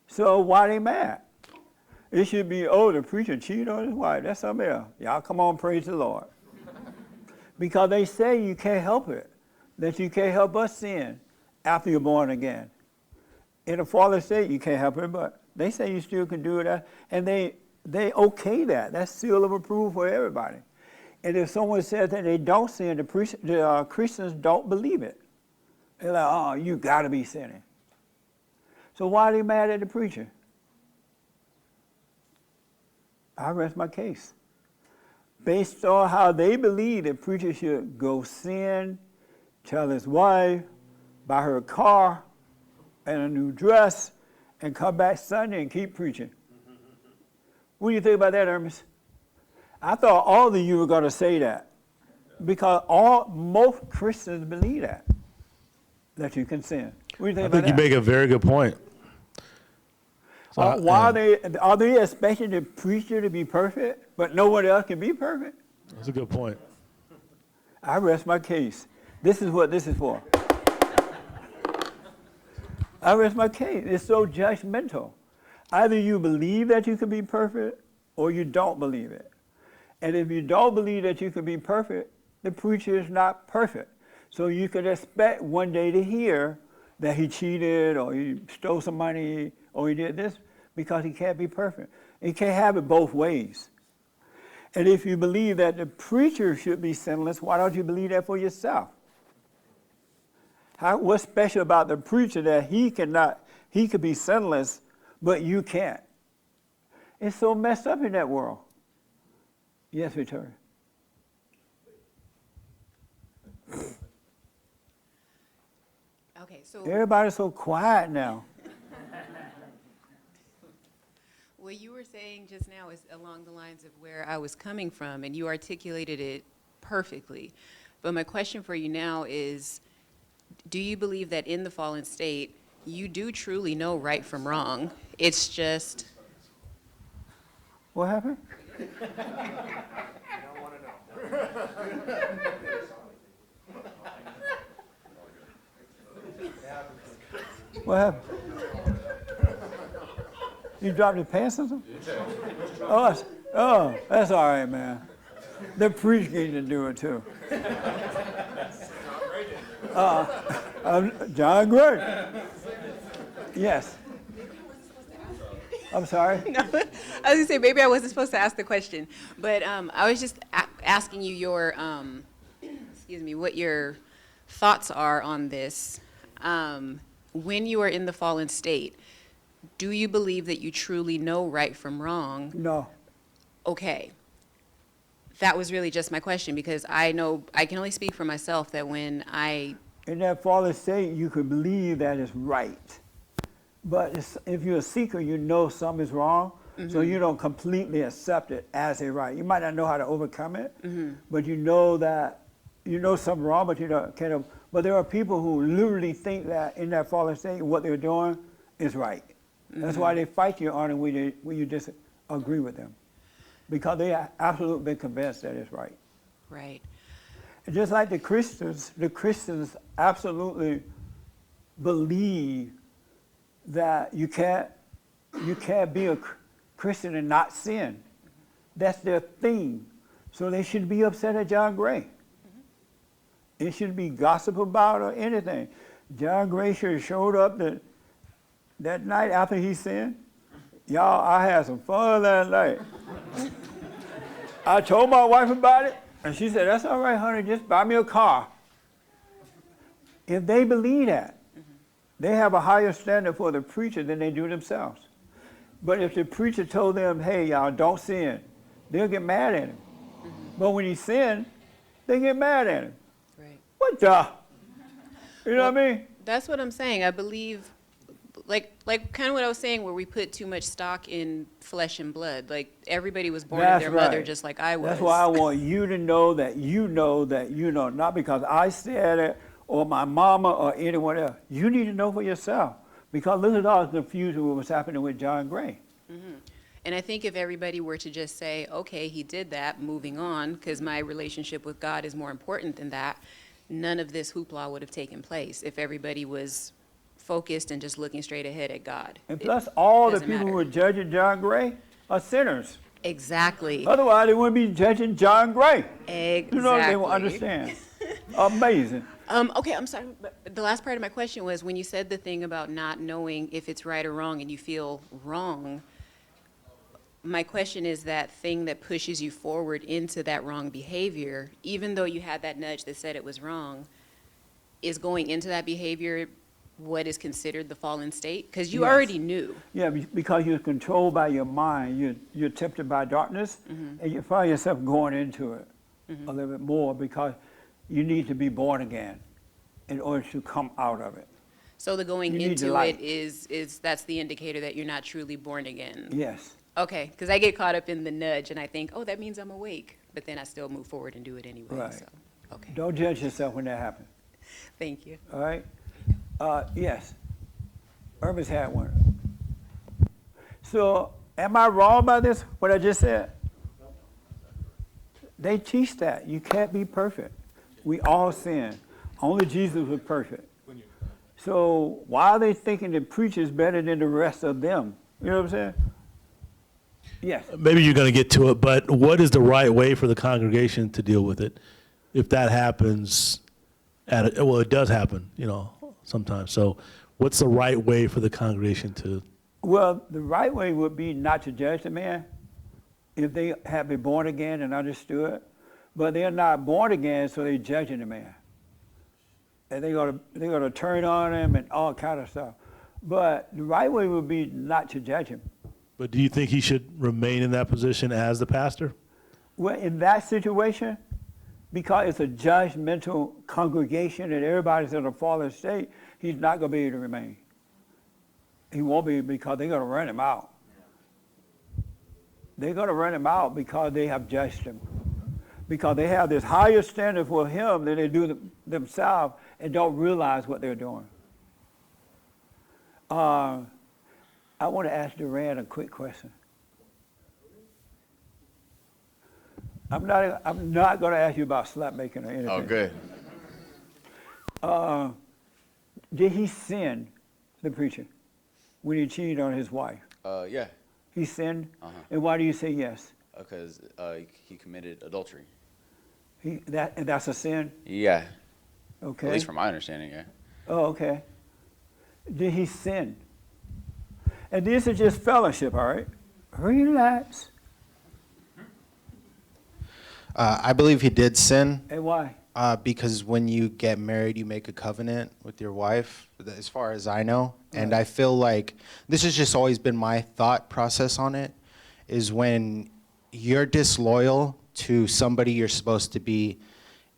So why are they mad? It should be, oh, the preacher cheated on his wife. That's something else. Y'all come on, praise the Lord. Because they say you can't help it, that you can't help us sin after you're born again. In a fallen state, you can't help it, but they say you still can do it, and they okay that. That's seal of approval for everybody. And if someone says that they don't sin, the Christians don't believe it. They're like, oh, you got to be sinning. So why are they mad at the preacher? I rest my case. Based on how they believe the preacher should go sin, tell his wife, buy her a car and a new dress, and come back Sunday and keep preaching. What do you think about that, Ernest? I thought all of you were going to say that, because most Christians believe that you can sin. What do you think I about think that? you make a very good point. So Why are they expecting the preacher to be perfect, but no one else can be perfect? That's a good point. I rest my case. This is what this is for. I rest my case. It's so judgmental. Either you believe that you can be perfect, or you don't believe it. And if you don't believe that you can be perfect, the preacher is not perfect. So you can expect one day to hear that he cheated, or he stole some money, or he did this, because he can't be perfect. He can't have it both ways. And if you believe that the preacher should be sinless, why don't you believe that for yourself? What's special about the preacher that he could be sinless, but you can't? It's so messed up in that world. Yes, Victoria. Okay, so Everybody's so quiet now. what you were saying just now is along the lines of where I was coming from, and you articulated it perfectly. But my question for you now is, do you believe that in the fallen state, you do truly know right from wrong? It's just... What happened? What happened? You dropped your pants or something? Oh, that's all right, man. The priest needs to do it too. John Gray. Yes. I'm sorry. No, I was gonna say maybe I wasn't supposed to ask the question, but I was just asking you your, excuse me, what your thoughts are on this. When you are in the fallen state, do you believe that you truly know right from wrong? No. Okay. That was really just my question, because I know I can only speak for myself that when I... In that fallen state, you could believe that is right. But if you're a seeker, you know something is wrong. So you don't completely accept it as a right. You might not know how to overcome it, but you know that, you know something wrong, but you don't, can't. But there are people who literally think that in that fallen state, what they're doing is right. That's why they fight you on it when you disagree with them. Because they are absolutely been convinced that it's right. Right. And just like the Christians absolutely believe that you can't be a Christian and not sin. That's their theme. So they shouldn't be upset at John Gray. It shouldn't be gossip about or anything. John Gray should have showed up that night after he sinned. Y'all, I had some fun that night. I told my wife about it, and she said, that's all right, honey, just buy me a car. If they believe that, they have a higher standard for the preacher than they do themselves. But if the preacher told them, hey, y'all, don't sin, they'll get mad at him. But when he sinned, they get mad at him. Right. What the? You know what I mean? That's what I'm saying. I believe, like kind of what I was saying, where we put too much stock in flesh and blood. Like everybody was born of their mother, just like I was. That's why I want you to know that you know that you know, not because I said it or my mama or anyone else. You need to know for yourself. Because look at all the confusion what was happening with John Gray. And I think if everybody were to just say, okay, he did that, moving on, because my relationship with God is more important than that, none of this hoopla would have taken place if everybody was focused and just looking straight ahead at God. And plus, all the people who were judging John Gray are sinners. Exactly. Otherwise, they wouldn't be judging John Gray. Exactly. You know, they will understand. Amazing. Okay, I'm sorry, but the last part of my question was when you said the thing about not knowing if it's right or wrong and you feel wrong, my question is that thing that pushes you forward into that wrong behavior, even though you had that nudge that said it was wrong, is going into that behavior what is considered the fallen state? Because you already knew. Yeah, because you're controlled by your mind. You're tempted by darkness, and you find yourself going into it a little bit more because you need to be born again in order to come out of it. So the going You need into the light. it is that's the indicator that you're not truly born again. Yes. Okay, because I get caught up in the nudge and I think, oh, that means I'm awake, but then I still move forward and do it anyway. Right. So, okay. Don't judge yourself when that happens. Thank you. All right? Yes. Irma's had one. So, am I wrong by this, what I just said? They teach that. You can't be perfect. We all sin. Only Jesus was perfect. So, why are they thinking the preacher's better than the rest of them? You know what I'm saying? Yes. Maybe you're going to get to it, but what is the right way for the congregation to deal with it if that happens? Well, it does happen, you know, sometimes. So what's the right way for the congregation to? Well, the right way would be not to judge the man if they have been born again and understood. But they're not born again, so they're judging the man. And they're gonna turn on him and all kind of stuff. But the right way would be not to judge him. But do you think he should remain in that position as the pastor? Well, in that situation, because it's a judgmental congregation and everybody's in a fallen state, he's not going to be able to remain. He won't be because they're going to run him out. They're going to run him out because they have judged him. Because they have this higher standard for him than they do themselves and don't realize what they're doing. I want to ask Duran a quick question. I'm not going to ask you about slap making or anything. Oh, good. Did he sin, the preacher, when he cheated on his wife? Yeah. He sinned? And why do you say yes? Because he committed adultery. That's a sin? Yeah. Okay. At least from my understanding, yeah. Oh, okay. Did he sin? And this is just fellowship, all right? Relax. I believe he did sin. And why? Because when you get married, you make a covenant with your wife, as far as I know. And I feel like this has just always been my thought process on it, is when you're disloyal to somebody you're supposed to be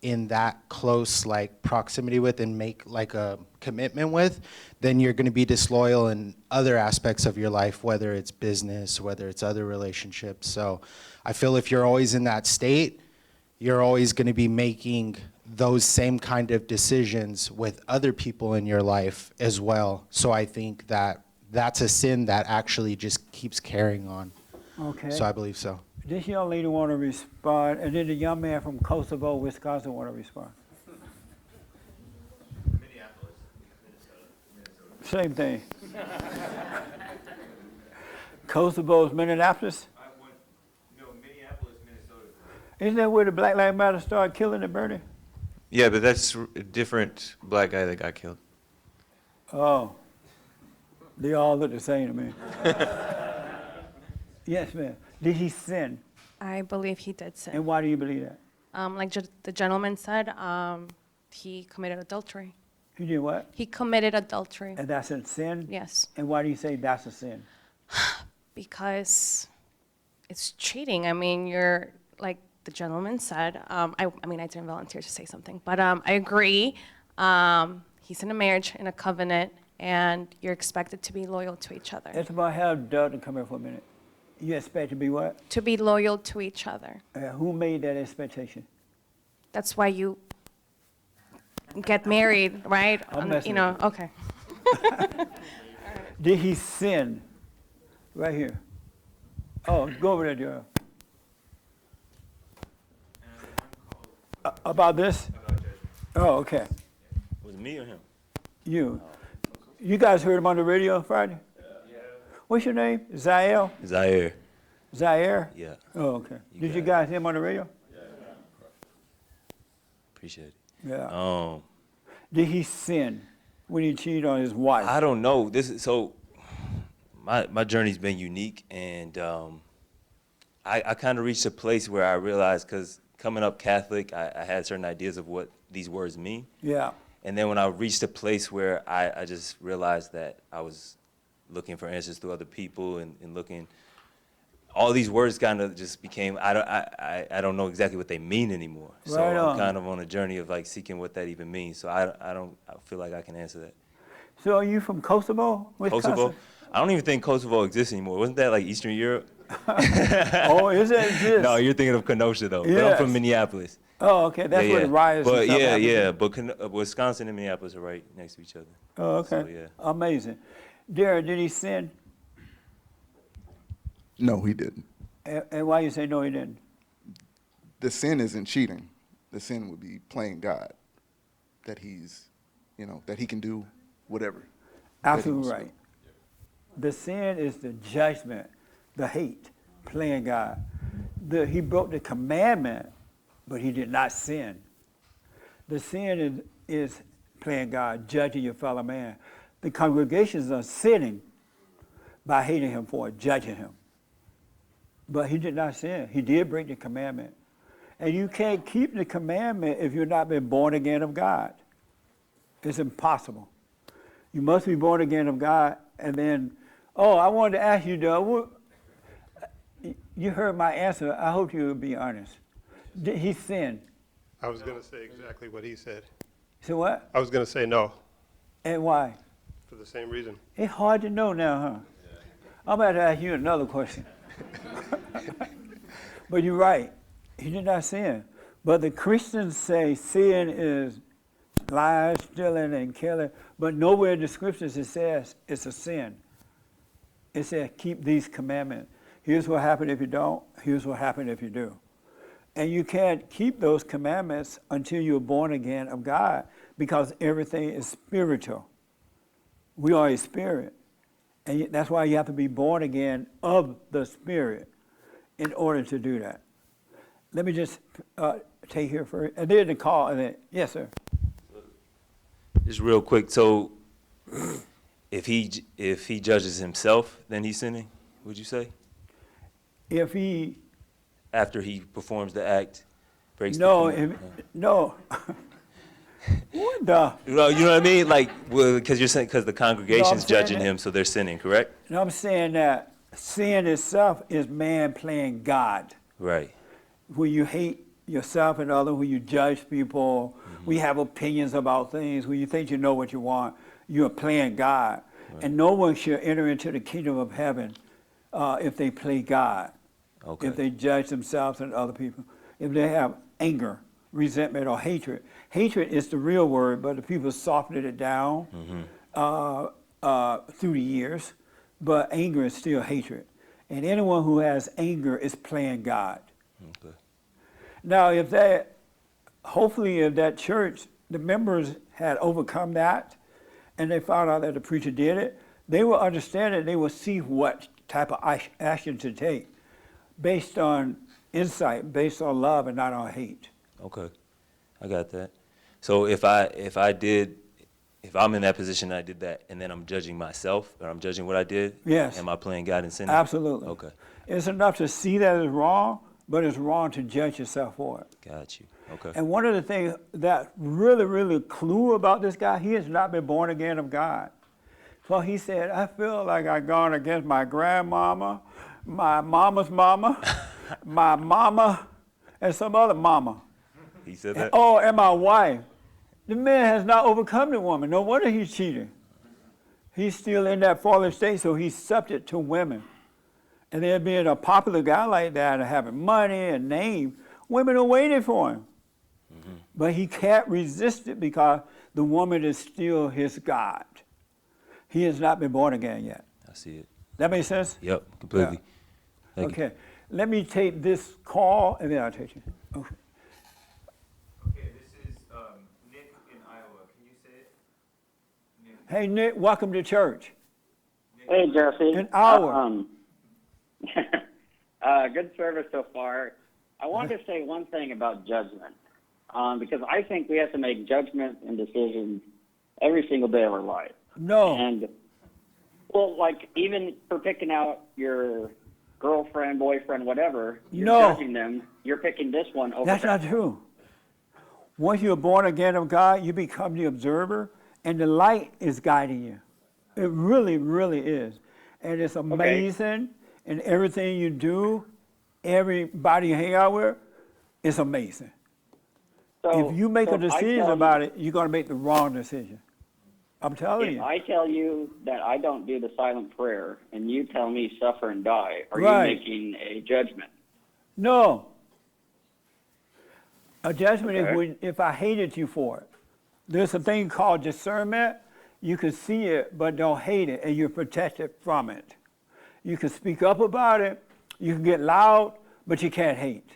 in that close like proximity with and make like a commitment with, then you're going to be disloyal in other aspects of your life, whether it's business, whether it's other relationships. So I feel if you're always in that state, you're always going to be making those same kind of decisions with other people in your life as well. So I think that that's a sin that actually just keeps carrying on. Okay. So I believe so. This young lady want to respond, and then the young man from Kosovo, Wisconsin want to respond. Same thing. Kosovo's Minneapolis? No, Minneapolis, Minnesota. Isn't that where the Black Lives Matter started killing and burning? Yeah, but that's a different black guy that got killed. Oh. They all look the same to me. Yes, ma'am. Did he sin? I believe he did sin. And why do you believe that? Like the gentleman said, he committed adultery. He did what? He committed adultery. And that's a sin? Yes. And why do you say that's a sin? Because it's cheating. I mean, you're, like the gentleman said, I mean, I didn't volunteer to say something, but I agree. He's in a marriage, in a covenant, and you're expected to be loyal to each other. It's about how Dalton come here for a minute. You expect to be what? To be loyal to each other. Who made that expectation? That's why you get married, right? messing You know, with you. okay. Did he sin? Right here. Oh, go over there, Joel. About this? Oh, okay. Was it me or him? You. You guys heard him on the radio Friday? Yeah. What's your name? Zaire? Zaire. Zaire? Yeah. Oh, okay. Did you guys hear him on the radio? Appreciate it. Yeah. Did he sin when he cheated on his wife? I don't know. This is so. My journey's been unique, and I kind of reached a place where I realized, because coming up Catholic, I had certain ideas of what these words mean. Yeah. And then when I reached a place where I just realized that I was looking for answers through other people and looking, all these words kind of just became, I don't know exactly what they mean anymore. So Right on. I'm kind of on a journey of like seeking what that even means. So I feel like I can answer that. So are you from Kosovo? Wisconsin? Kosovo? I don't even think Kosovo exists anymore. Wasn't that like Eastern Europe? Oh, is it exist? No, you're thinking of Kenosha though. But I'm Yes. from Minneapolis. Oh, okay. That's where the riots and But stuff happened. yeah. But Wisconsin and Minneapolis are right next to each other. Oh, okay. So, yeah. Amazing. Darren, did he sin? No, he didn't. And why you say no, he didn't? The sin isn't cheating. The sin would be playing God. That he's, that he can do whatever. Absolutely right. The sin is the judgment, the hate, playing God. He broke the commandment, but he did not sin. The sin is playing God, judging your fellow man. The congregations are sinning by hating him for it, judging him. But he did not sin. He did break the commandment. And you can't keep the commandment if you've not been born again of God. It's impossible. You must be born again of God, and then, I wanted to ask you, Doug, you heard my answer. I hope you would be honest. Did he sin? I was going to say exactly what he said. So what? I was going to say no, And why? for the same reason. It's hard to know now, huh? I'm about to ask you another question. But you're right. He did not sin. But the Christians say sin is lying, stealing, and killing. But nowhere in the scriptures it says it's a sin. It says keep these commandments. Here's what happens if you don't. Here's what happens if you do. And you can't keep those commandments until you're born again of God, because everything is spiritual. We are a spirit. And that's why you have to be born again of the Spirit in order to do that. Let me just take here first. And then the call. And then, yes, sir. Just real quick. So, if he judges himself, then he's sinning. Would you say? If he After he performs the act, breaks no, the command? no. What the? You know what I mean? Like, because you're saying because the congregation's saying judging that- him, so they're sinning, correct? No, I'm saying that sin itself is man playing God. Right. When you hate yourself and others, when you judge people, when you have opinions about things, when you think you know what you want, you're playing God. Right. And no one should enter into the kingdom of heaven if they play God, if they judge themselves and other people, if they have anger, resentment, or hatred. Hatred is the real word, but the people softened it down through the years. But anger is still hatred. And anyone who has anger is playing God. Okay. Now, hopefully if that church, the members had overcome that, and they found out that the preacher did it, they will understand it, they will see what type of action to take based on insight, based on love, and not on hate. Okay, I got that. So if I'm in that position and I did that, and then I'm judging myself, or I'm judging what I did, yes, am I playing God and sinning? Absolutely. Okay. It's enough to see that it's wrong, but it's wrong to judge yourself for it. Got you. Okay. And one of the things that really clue about this guy, he has not been born again of God. So he said, I feel like I've gone against my grandmama, my mama's mama, my mama, and some other mama. He said that? And my wife. The man has not overcome the woman. No wonder he's cheating. He's still in that fallen state, so he's subject to women. And then being a popular guy like that and having money and name, women are waiting for him. But he can't resist it because the woman is still his God. He has not been born again yet. I see it. That makes sense? Yep, completely. Yeah. Thank you. Okay. Let me take this call and then I'll take you. Okay. Okay, this is Nick in Iowa. Can you say it? Hey, Nick, welcome to church. Hey, Jesse. An hour. Good service so far. I wanted to say one thing about judgment, because I think we have to make judgments and decisions every single day of our life. No. And, well, like, even for picking out your girlfriend, boyfriend, whatever, you're judging them. You're picking this one over That's that. not true. Once you're born again of God, you become the observer, and the light is guiding you. It really, really is. And it's amazing, and everything you do, everybody you hang out with, it's amazing. So, if you make so a decision about it, you're going to make the wrong decision. I'm telling If you. I tell you that I don't do the silent prayer, and you tell me suffer and die, are Right. you making a judgment? No. A judgment is Okay. when, if I hated you for it. There's a thing called discernment. You can see it, but don't hate it, and you're protected from it. You can speak up about it. You can get loud, but you can't hate.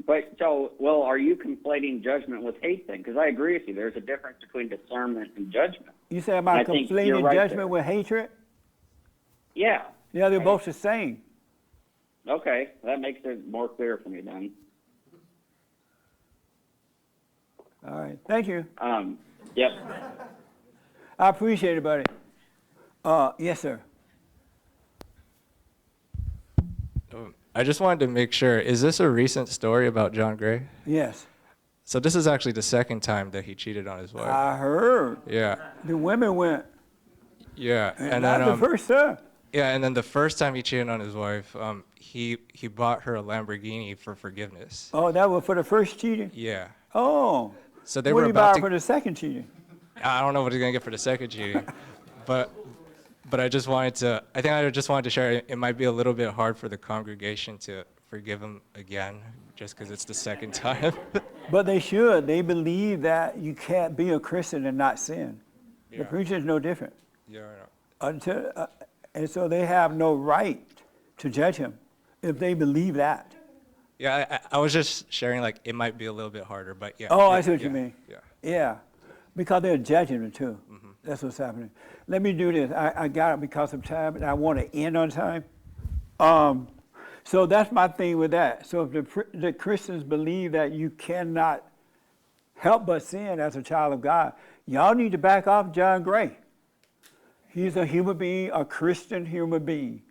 But so, well, are you conflating judgment with hate then? Because I agree with you. There's a difference between discernment and judgment. You say, am I I think you're conflating right judgment there. with hatred? Yeah. Yeah, they're both the same. Okay, that makes it more clear for me then. All right, thank you. Yep. I appreciate it, buddy. Yes, sir. I just wanted to make sure, is this a recent story about John Gray? Yes. So this is actually the second time that he cheated on his wife. I heard. Yeah. The women went. Yeah. And not the first time. Yeah, and then the first time he cheated on his wife, he bought her a Lamborghini for forgiveness. Oh, that was for the first cheating? Yeah. Oh. So they what were do you about buy to. for the second cheating? I don't know what he's gonna get for the second cheating, but I just wanted to. I think I just wanted to share. It might be a little bit hard for the congregation to forgive him again, just because it's the second time. But they should. They believe that you can't be a Christian and not sin. The preacher is no different. Yeah. I know. And so they have no right to judge him if they believe that. Yeah, I was just sharing, like, it might be a little bit harder, but yeah. Oh, yeah, I see what yeah, you mean. Yeah. Yeah, because they're judging him too. That's what's happening. Let me do this. I got it because of time, and I want to end on time. So that's my thing with that. So if the Christians believe that you cannot help but sin as a child of God, y'all need to back off John Gray. He's a human being, a Christian human being.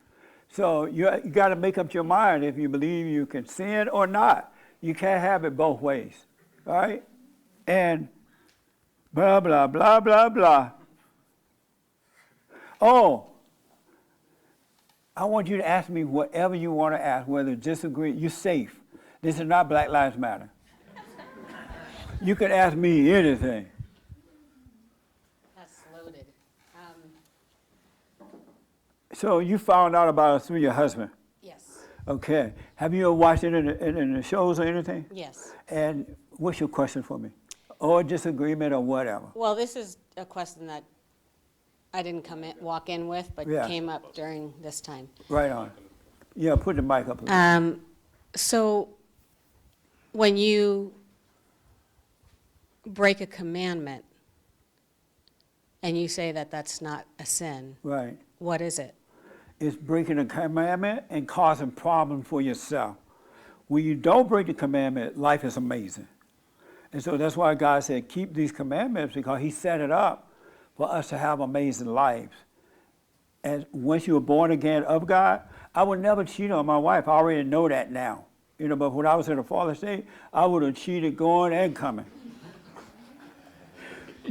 So you got to make up your mind if you believe you can sin or not. You can't have it both ways, all right? And blah, blah, blah, blah, blah. Oh, I want you to ask me whatever you want to ask, whether disagree. You're safe. This is not Black Lives Matter. You can ask me anything. That's loaded. So you found out about us through your husband? Yes. Okay. Have you ever watched it in the shows or anything? Yes. And what's your question for me? Or disagreement or whatever? Well, this is a question that I didn't walk in with, but Yeah. came up during this time. Right on. Yeah, put the mic up. Please. So when you break a commandment and you say that that's not a sin, Right. what is it? It's breaking a commandment and causing problems for yourself. When you don't break the commandment, life is amazing. And so that's why God said, keep these commandments, because he set it up for us to have amazing lives. And once you were born again of God, I would never cheat on my wife. I already know that now. But when I was in the fallen state, I would have cheated going and coming.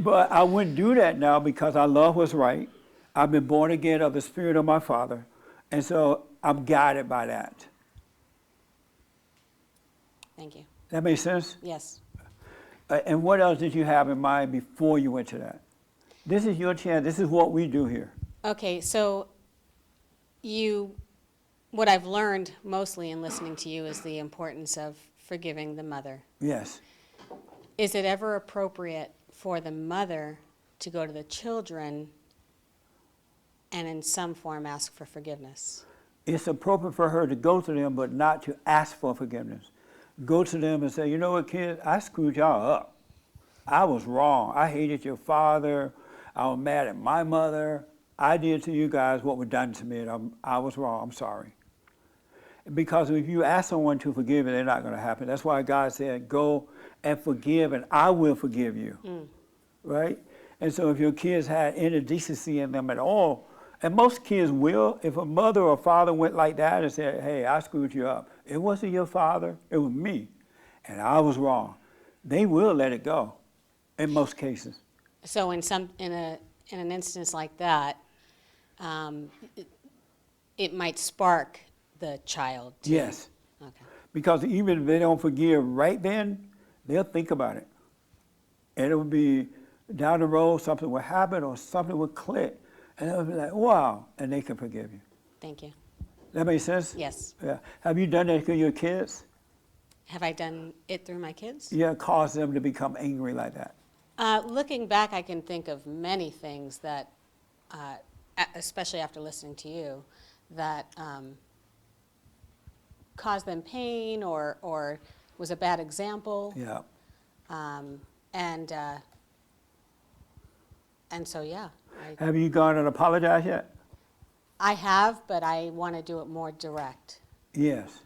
But I wouldn't do that now because I love what's right. I've been born again of the Spirit of my Father. And so I'm guided by that. Thank you. That makes sense? Yes. And what else did you have in mind before you went to that? This is your chance. This is what we do here. Okay, so what I've learned mostly in listening to you is the importance of forgiving the mother. Yes. Is it ever appropriate for the mother to go to the children and in some form ask for forgiveness? It's appropriate for her to go to them, but not to ask for forgiveness. Go to them and say, you know what, kids, I screwed y'all up. I was wrong. I hated your father. I was mad at my mother. I did to you guys what was done to me, and I was wrong. I'm sorry. Because if you ask someone to forgive you, they're not going to happen. That's why God said, go and forgive, and I will forgive you. Right? And so if your kids had any decency in them at all, and most kids will, if a mother or father went like that and said, hey, I screwed you up. It wasn't your father, it was me, and I was wrong. They will let it go, in most cases. So in an instance like that, it might spark the child to... Yes. Okay. Because even if they don't forgive right then, they'll think about it. And it would be down the road, something will happen or something will click. And they'll be like, wow, and they can forgive you. Thank you. That makes sense? Yes. Yeah. Have you done that to your kids? Have I done it through my kids? Yeah, caused them to become angry like that. Looking back, I can think of many things that, especially after listening to you, that caused them pain or was a bad example. Yeah. And so, yeah. Have you gone and apologized yet? I have, but I want to do it more direct. Yes.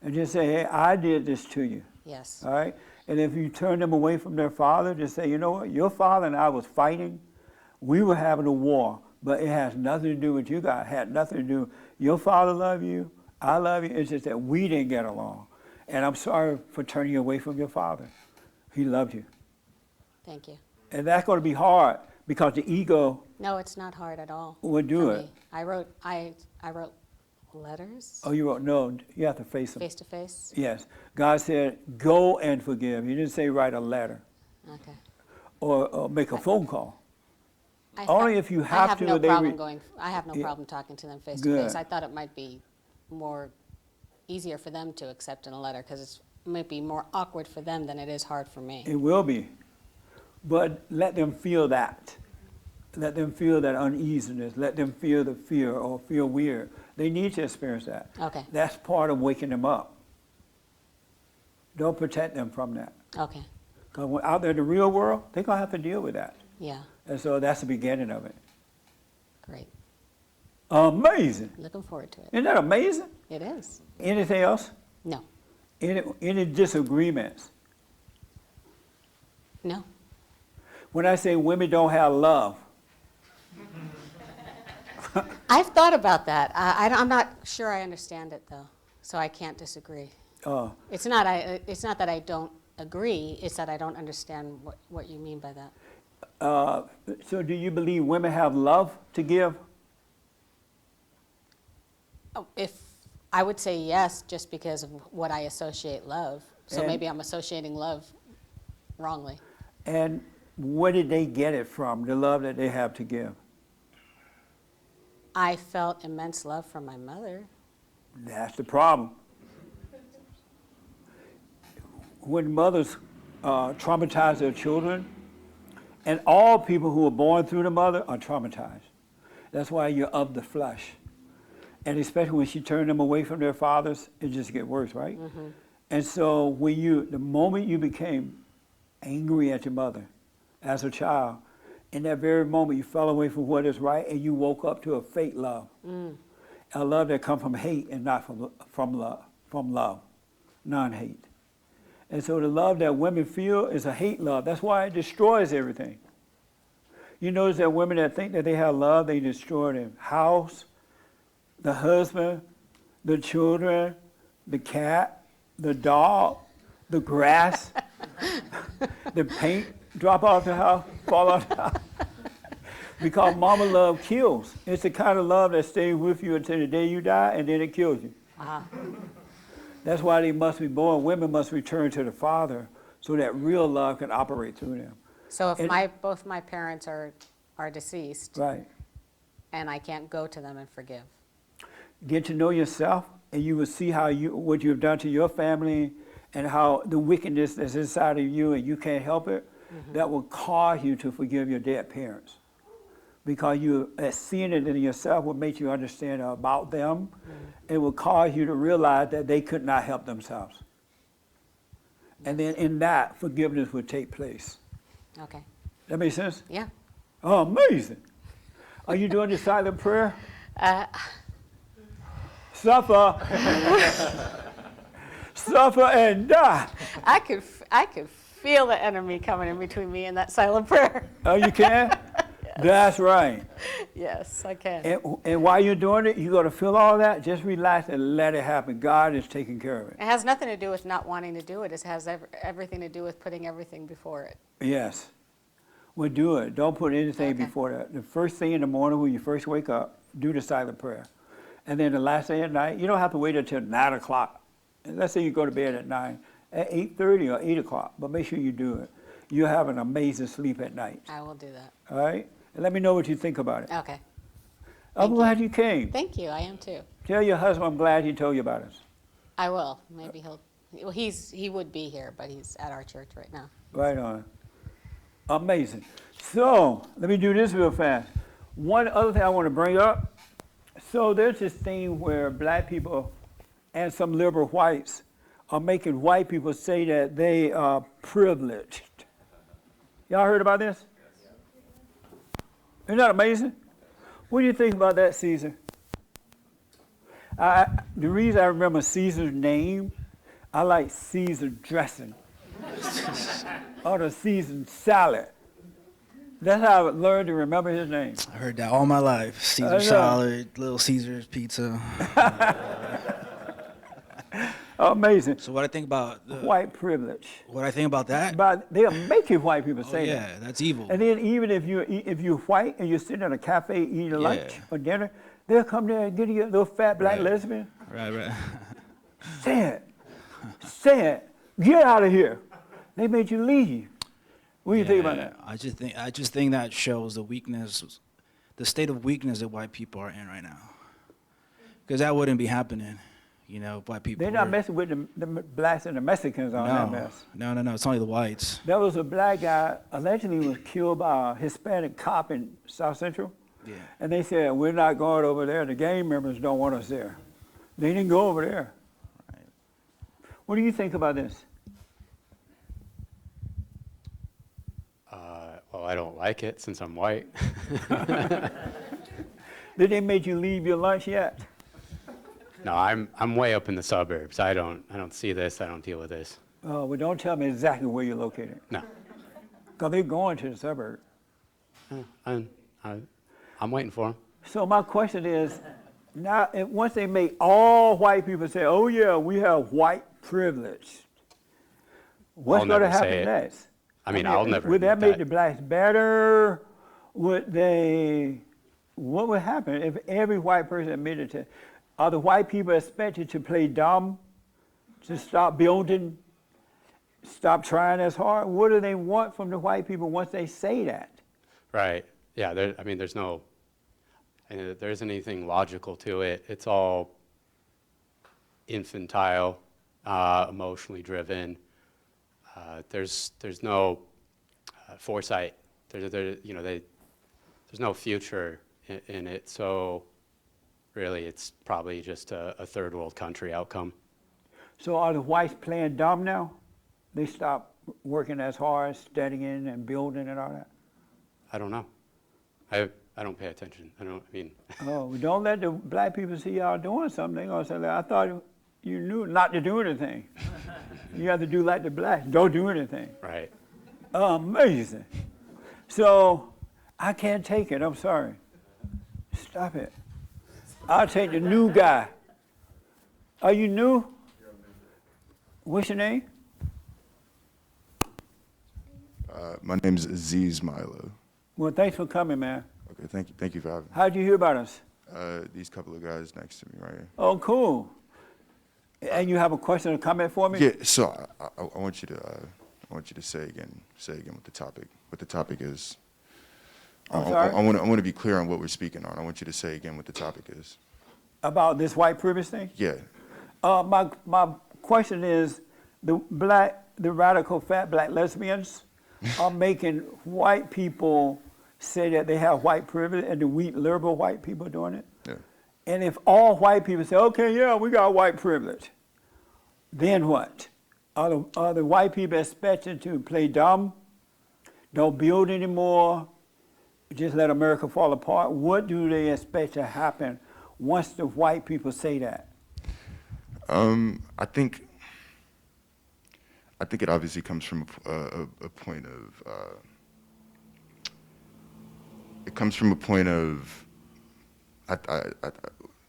And just say, hey, I did this to you. Yes. All right? And if you turn them away from their father, just say, you know what, your father and I was fighting. We were having a war, but it has nothing to do with you guys. It had nothing to do. Your father loved you. I love you. It's just that we didn't get along. And I'm sorry for turning you away from your father. He loved you. Thank you. And that's going to be hard because the ego No, it's not hard at all. would do for it. me. I wrote letters. Oh, you wrote, no, you have to face them. Face to face? Yes. God said, go and forgive. He didn't say write a letter Okay. or make a phone call. I Only ha- if you have to. I have no they problem re- I have no Yeah. problem talking to them face Good. to face. I thought it might be easier for them to accept in a letter because it might be more awkward for them than it is hard for me. It will be. But let them feel that. Let them feel that uneasiness. Let them feel the fear or feel weird. They need to experience that. Okay. That's part of waking them up. Don't protect them from that. Okay. Because out there in the real world, they're going to have to deal with that. Yeah. And so that's the beginning of it. Great. Amazing. Looking forward to it. Isn't that amazing? It is. Anything else? No. Any disagreements? No. When I say women don't have love, I've thought about that. I'm not sure I understand it though, so I can't disagree. It's not that I don't agree. It's that I don't understand what you mean by that. so do you believe women have love to give? Oh, if I would say yes, just because of what I associate love. So And- maybe I'm associating love wrongly. And where did they get it from, the love that they have to give? I felt immense love from my mother. That's the problem. When mothers traumatize their children, and all people who are born through the mother are traumatized. That's why you're of the flesh. And especially when she turned them away from their fathers, it just gets worse, right? And so when the moment you became angry at your mother as a child, in that very moment you fell away from what is right and you woke up to a fake love. A love that comes from hate and not from love, non-hate. And so the love that women feel is a hate love. That's why it destroys everything. You notice that women that think that they have love, they destroy their house, the husband, the children, the cat, the dog, the grass, the paint drop off the house, fall off the house. Because mama love kills. It's the kind of love that stays with you until the day you die, and then it kills you. That's why they must be born. Women must return to the Father so that real love can operate through them. So if both my parents are deceased, Right. and I can't go to them and forgive. Get to know yourself, and you will see what you've done to your family and how the wickedness that's inside of you and you can't help it, that will cause you to forgive your dead parents. Because seeing it in yourself will make you understand about them. It will cause you to realize that they could not help themselves. And then in that, forgiveness would take place. Okay. That makes sense? Yeah. Oh, amazing. Are you doing the silent prayer? Suffer. Suffer and die. I could feel the enemy coming in between me and that silent prayer. Oh, you can? That's right. Yes, I can. And while you're doing it, you're going to feel all that. Just relax and let it happen. God is taking care of it. It has nothing to do with not wanting to do it. It has everything to do with putting everything before it. Yes. Well, do it. Don't put anything before that. The first thing in the morning when you first wake up, do the silent prayer. And then the last thing at night, you don't have to wait until 9 o'clock. Let's say you go to bed at 9, at 8:30 or 8 o'clock, but make sure you do it. You'll have an amazing sleep at night. I will do that. All right? And let me know what you think about it. Okay. I'm glad you came. Thank you. I am too. Tell your husband I'm glad he told you about us. I will. Maybe well, he would be here, but he's at our church right now. Right on. Amazing. So, let me do this real fast. One other thing I want to bring up. So there's this thing where black people and some liberal whites are making white people say that they are privileged. Y'all heard about this? Isn't that amazing? What do you think about that, Caesar? The reason I remember Caesar's name, I like Caesar dressing or the Caesar salad. That's how I learned to remember his name. I heard that all my life. Caesar salad, Little Caesar's pizza. Amazing. So what I think about white privilege. What I think about that? But they are making white people say that. Yeah, that's evil. And then even if you're white and you're sitting at a cafe eating lunch or dinner, they'll come there and get you a little fat black lesbian. Right. Say it. Get out of here. They made you leave. What do you think about that? I just think that shows the weakness, the state of weakness that white people are in right now. Because that wouldn't be happening, white people. They're not messing with the blacks and the Mexicans on that mess. No, it's only the whites. There was a black guy, allegedly was killed by a Hispanic cop in South Central. Yeah. And they said, we're not going over there. The gang members don't want us there. They didn't go over there. Right. What do you think about this? Well, I don't like it since I'm white. Did they make you leave your lunch yet? No, I'm way up in the suburbs. I don't see this. I don't deal with this. Oh, well, don't tell me exactly where you're located. No. Because they're going to the suburb. I'm waiting for them. So my question is, now once they make all white people say, oh yeah, we have white privilege, what's going to happen next? I mean, I'll never. Would that make the blacks better? What would happen if every white person admitted to, Are the white people expected to play dumb, to stop building, stop trying as hard? What do they want from the white people once they say that? Right. Yeah. There isn't anything logical to it. It's all infantile, emotionally driven. There's no foresight. There's no future in it. So really, it's probably just a third world country outcome. So are the whites playing dumb now? They stop working as hard, studying and building and all that? I don't know. I don't pay attention. Oh, don't let the black people see y'all doing something. They're gonna say, I thought you knew not to do anything. You have to do like the blacks. Don't do anything. Right. Amazing. So I can't take it. I'm sorry. Stop it. I'll take the new guy. Are you new? What's your name? My name's Aziz Milo. Well, thanks for coming, man. Okay, thank you for having me. How'd you hear about us? These couple of guys next to me right here. Oh, cool. And you have a question or comment for me? Yeah, so I want you to say again what the topic is. I'm sorry? I want to be clear on what we're speaking on. I want you to say again what the topic is. About this white privilege thing? Yeah. My question is, the radical fat black lesbians are making white people say that they have white privilege, and the weak liberal white people doing it. Yeah. And if all white people say, okay, yeah, we got white privilege, then what? Are the white people expected to play dumb, don't build anymore, just let America fall apart? What do they expect to happen once the white people say that? I think it obviously comes from a point of. It comes from a point of.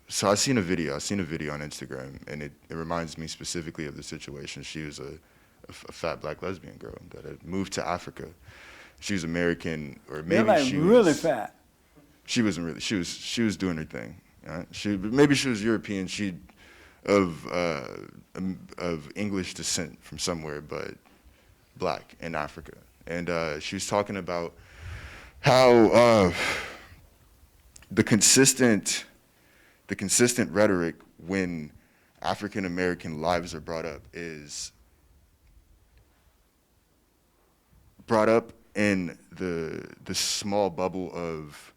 So I seen a video on Instagram, and it reminds me specifically of the situation. She was a fat black lesbian girl that had moved to Africa. She was American, or maybe They're like she really was. fat. She wasn't really. She was doing her thing. Right? Maybe she was European. She of English descent from somewhere, but black in Africa. And she was talking about how the consistent rhetoric when African American lives are brought up is brought up in the small bubble of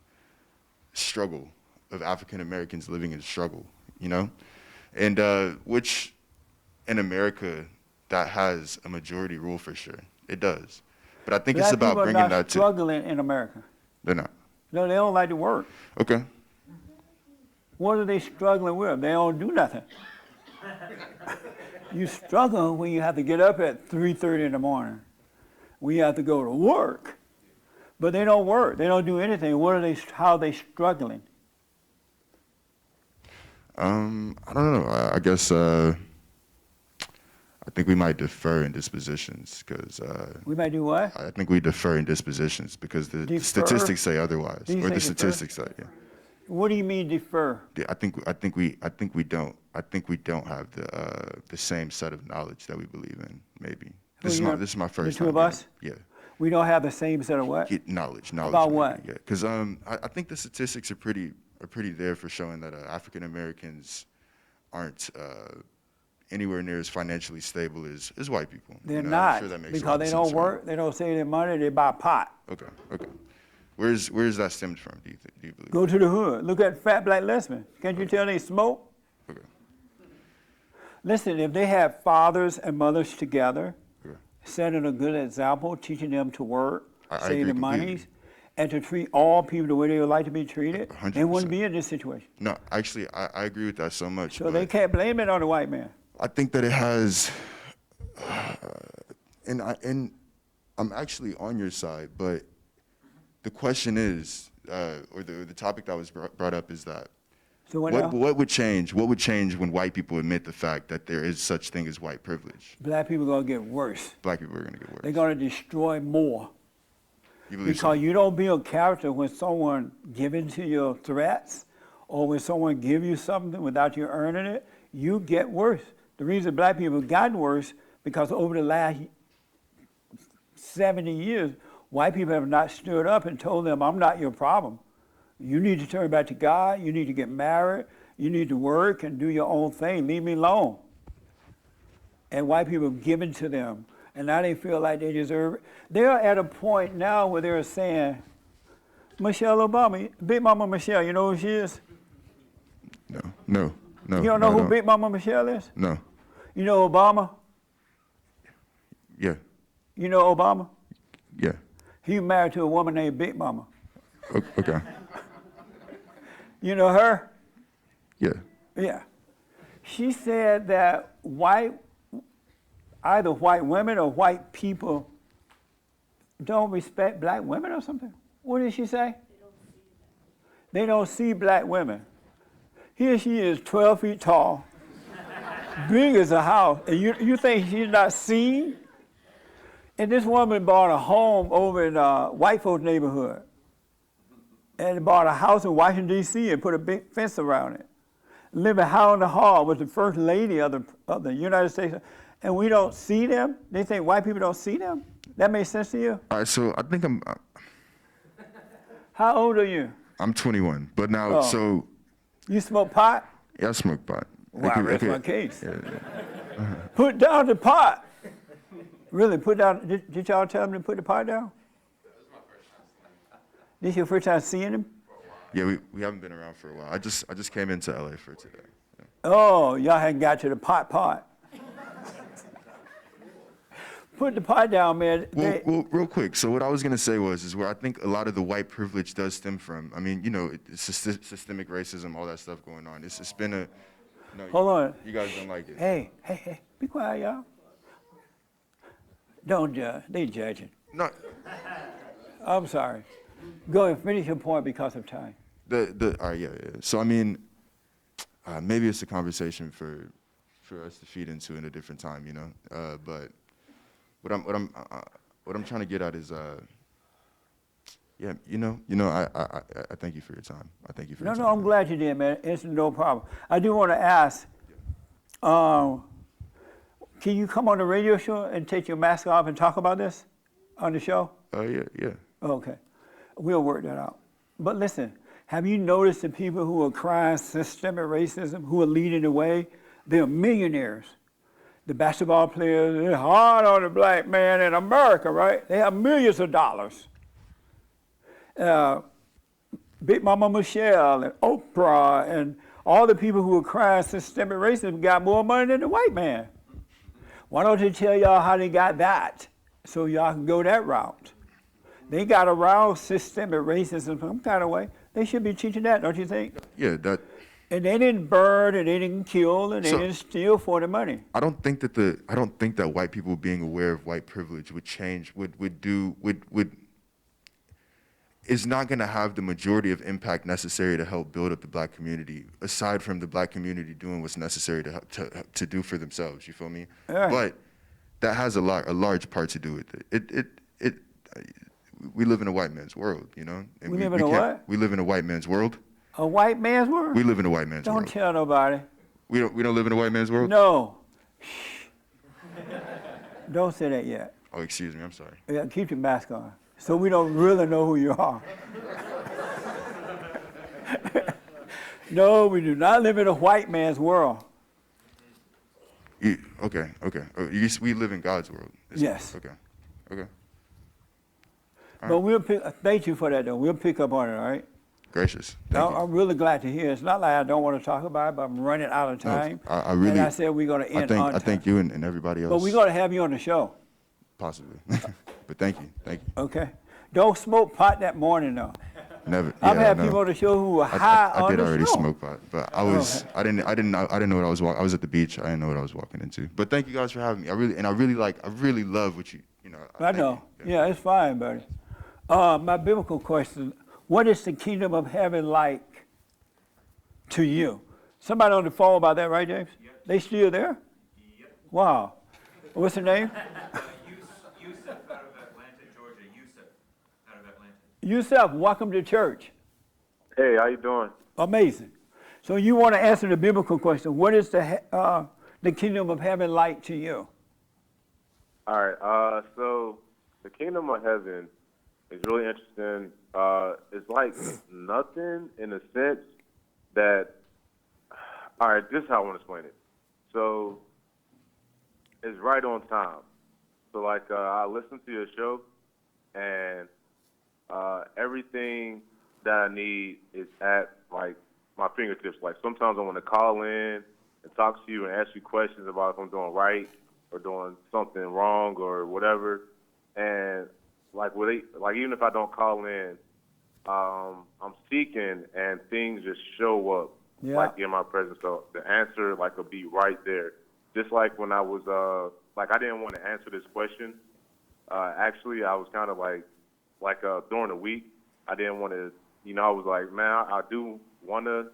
struggle of African Americans living in struggle, you know? And which in America, that has a majority rule for sure. It does. But I think it's about bringing that to. Black people are not struggling in America. They're not. No, they don't like to work. Okay. What are they struggling with? They don't do nothing. You struggle when you have to get up at 3:30 in the morning. When you have to go to work. But they don't work. They don't do anything. How are they struggling? I don't know. I guess I think we might defer in dispositions because. We might do what? I think we defer in dispositions because the Defer? statistics say otherwise, Do you or the say defer? statistics say. Yeah. What do you mean defer? I think we don't have the same set of knowledge that we believe in. Maybe this is my first. The two of us? Yeah. We don't have the same set of what? Knowledge. About maybe, what? Yeah. Because I think the statistics are pretty there for showing that African Americans aren't anywhere near as financially stable as white people. They're You know, I'm not, sure that makes a because lot they of don't sense, right? work, they don't save their money, they buy pot. Okay. Where's that stemmed from? Do you believe? Go to the hood. Look at fat black lesbians. Can't you tell they smoke? Okay. Listen, if they have fathers and mothers together, Okay. setting a good example, teaching them to work, I save agree their completely. monies, and to treat all people the way they would like to be treated, they wouldn't 100%. be in this situation. No, actually, I agree with that so much. So but they can't blame it on the white man. I think that it has, and I'm actually on your side, but the question is, or the topic that was brought up is that, So what would change? What would change when white people admit the fact that there is such thing as white privilege? Black people are going to get worse. Black people are going to get worse. They're going to destroy more. You believe Because so? you don't build character when someone gives into your threats or when someone give you something without you earning it, you get worse. The reason black people have gotten worse because over the last 70 years, white people have not stood up and told them, I'm not your problem. You need to turn back to God. You need to get married. You need to work and do your own thing. Leave me alone. And white people have given to them. And now they feel like they deserve it. They're at a point now where they're saying, Michelle Obama, Big Mama Michelle, you know who she is? No. You don't know who Big Mama Michelle is? No. You know Obama? Yeah. You know Obama? Yeah. He married to a woman named Big Mama. Okay. You know her? Yeah. Yeah. She said that either white women or white people don't respect black women or something. What did she say? They don't see black women. Here she is, 12 feet tall, big as a house, and you think she's not seen? And this woman bought a home over in white folks' neighborhood, and bought a house in Washington, D.C., and put a big fence around it. Living high on the hall, was the first lady of the United States, and we don't see them? They think white people don't see them? That makes sense to you? All right, so I think How old are you? I'm 21, but now, so. You smoke pot? Yeah, I smoke pot. Wow, that's my case. Put down the pot. Really, put down, did y'all tell him to put the pot down? This your first time seeing him? Yeah, we haven't been around for a while. I just came into LA for today. Yeah. Oh, y'all hadn't got to the pot. Put the pot down, man. Well, real quick. So what I was gonna say is where I think a lot of the white privilege does stem from. I mean, it's systemic racism, all that stuff going on. It's been a. No, Hold on. You guys don't like it. Hey, be quiet, y'all. Don't judge. They judging. No. I'm sorry. Go ahead, finish your point because of time. All right, yeah. So I mean, maybe it's a conversation for us to feed into in a different time, but. What I'm trying to get at is, I thank you for your time. I thank you for your time. No, I'm glad you did, man. It's no problem. I do want to ask, can you come on the radio show and take your mask off and talk about this on the show? Yeah. Okay. We'll work that out. But listen, have you noticed the people who are crying systemic racism, who are leading the way? They're millionaires. The basketball players, they're hard on the black man in America, right? They have millions of dollars. Big Mama Michelle and Oprah and all the people who are crying systemic racism got more money than the white man. Why don't they tell y'all how they got that so y'all can go that route? They got around systemic racism some kind of way. They should be teaching that, don't you think? Yeah, that. And they didn't burn, and they didn't kill, and they didn't steal for the money. I don't think that white people being aware of white privilege would change, is not going to have the majority of impact necessary to help build up the black community, aside from the black community doing what's necessary to do for themselves. You feel me? Yeah. But that has a large part to do with it. We live in a white man's world, And we live in a what? We live in a white man's world. A white man's world? We live in a white man's world. Don't tell nobody. We don't live in a white man's world? No. Don't say that yet. Oh, excuse me, I'm sorry. Yeah, keep your mask on, so we don't really know who you are. No, we do not live in a white man's world. Okay. We live in God's world. Yes. Okay. But we'll thank you for that, though. We'll pick up on it, all right? Gracious. I'm really glad to hear it. It's not like I don't want to talk about it, but I'm running out of time. No, I really. And I said we're going to end on time. I thank you and everybody else. But we're going to have you on the show. Possibly. But thank you. Okay. Don't smoke pot that morning, though. Never. I've had people on the show who were high on the show. I did already smoke pot, but I didn't know what I was walking. I was at the beach. I didn't know what I was walking into. But thank you guys for having me. I really love what you know. I know. Yeah, it's fine, buddy. My biblical question: what is the kingdom of heaven like to you? Somebody on the phone about that, right, James? Yep. They still there? Yep. Wow. What's her name? Yusuf out of Atlanta, Georgia. Yusuf out of Atlanta. Yusuf, welcome to church. Hey, how you doing? Amazing. So you want to answer the biblical question. What is the kingdom of heaven like to you? All right. So the kingdom of heaven is really interesting. It's like nothing in the sense that. All right. This is how I want to explain it. So it's right on time. So like I listen to your show, and everything that I need is at like my fingertips. Like sometimes I want to call in and talk to you and ask you questions about if I'm doing right or doing something wrong or whatever. And like even if I don't call in, I'm seeking and things just show up like in my presence. So the answer like will be right there. Just like when I was like I didn't want to answer this question. Actually, I was kind of like during the week, I didn't want to. I was like, man, I do want to,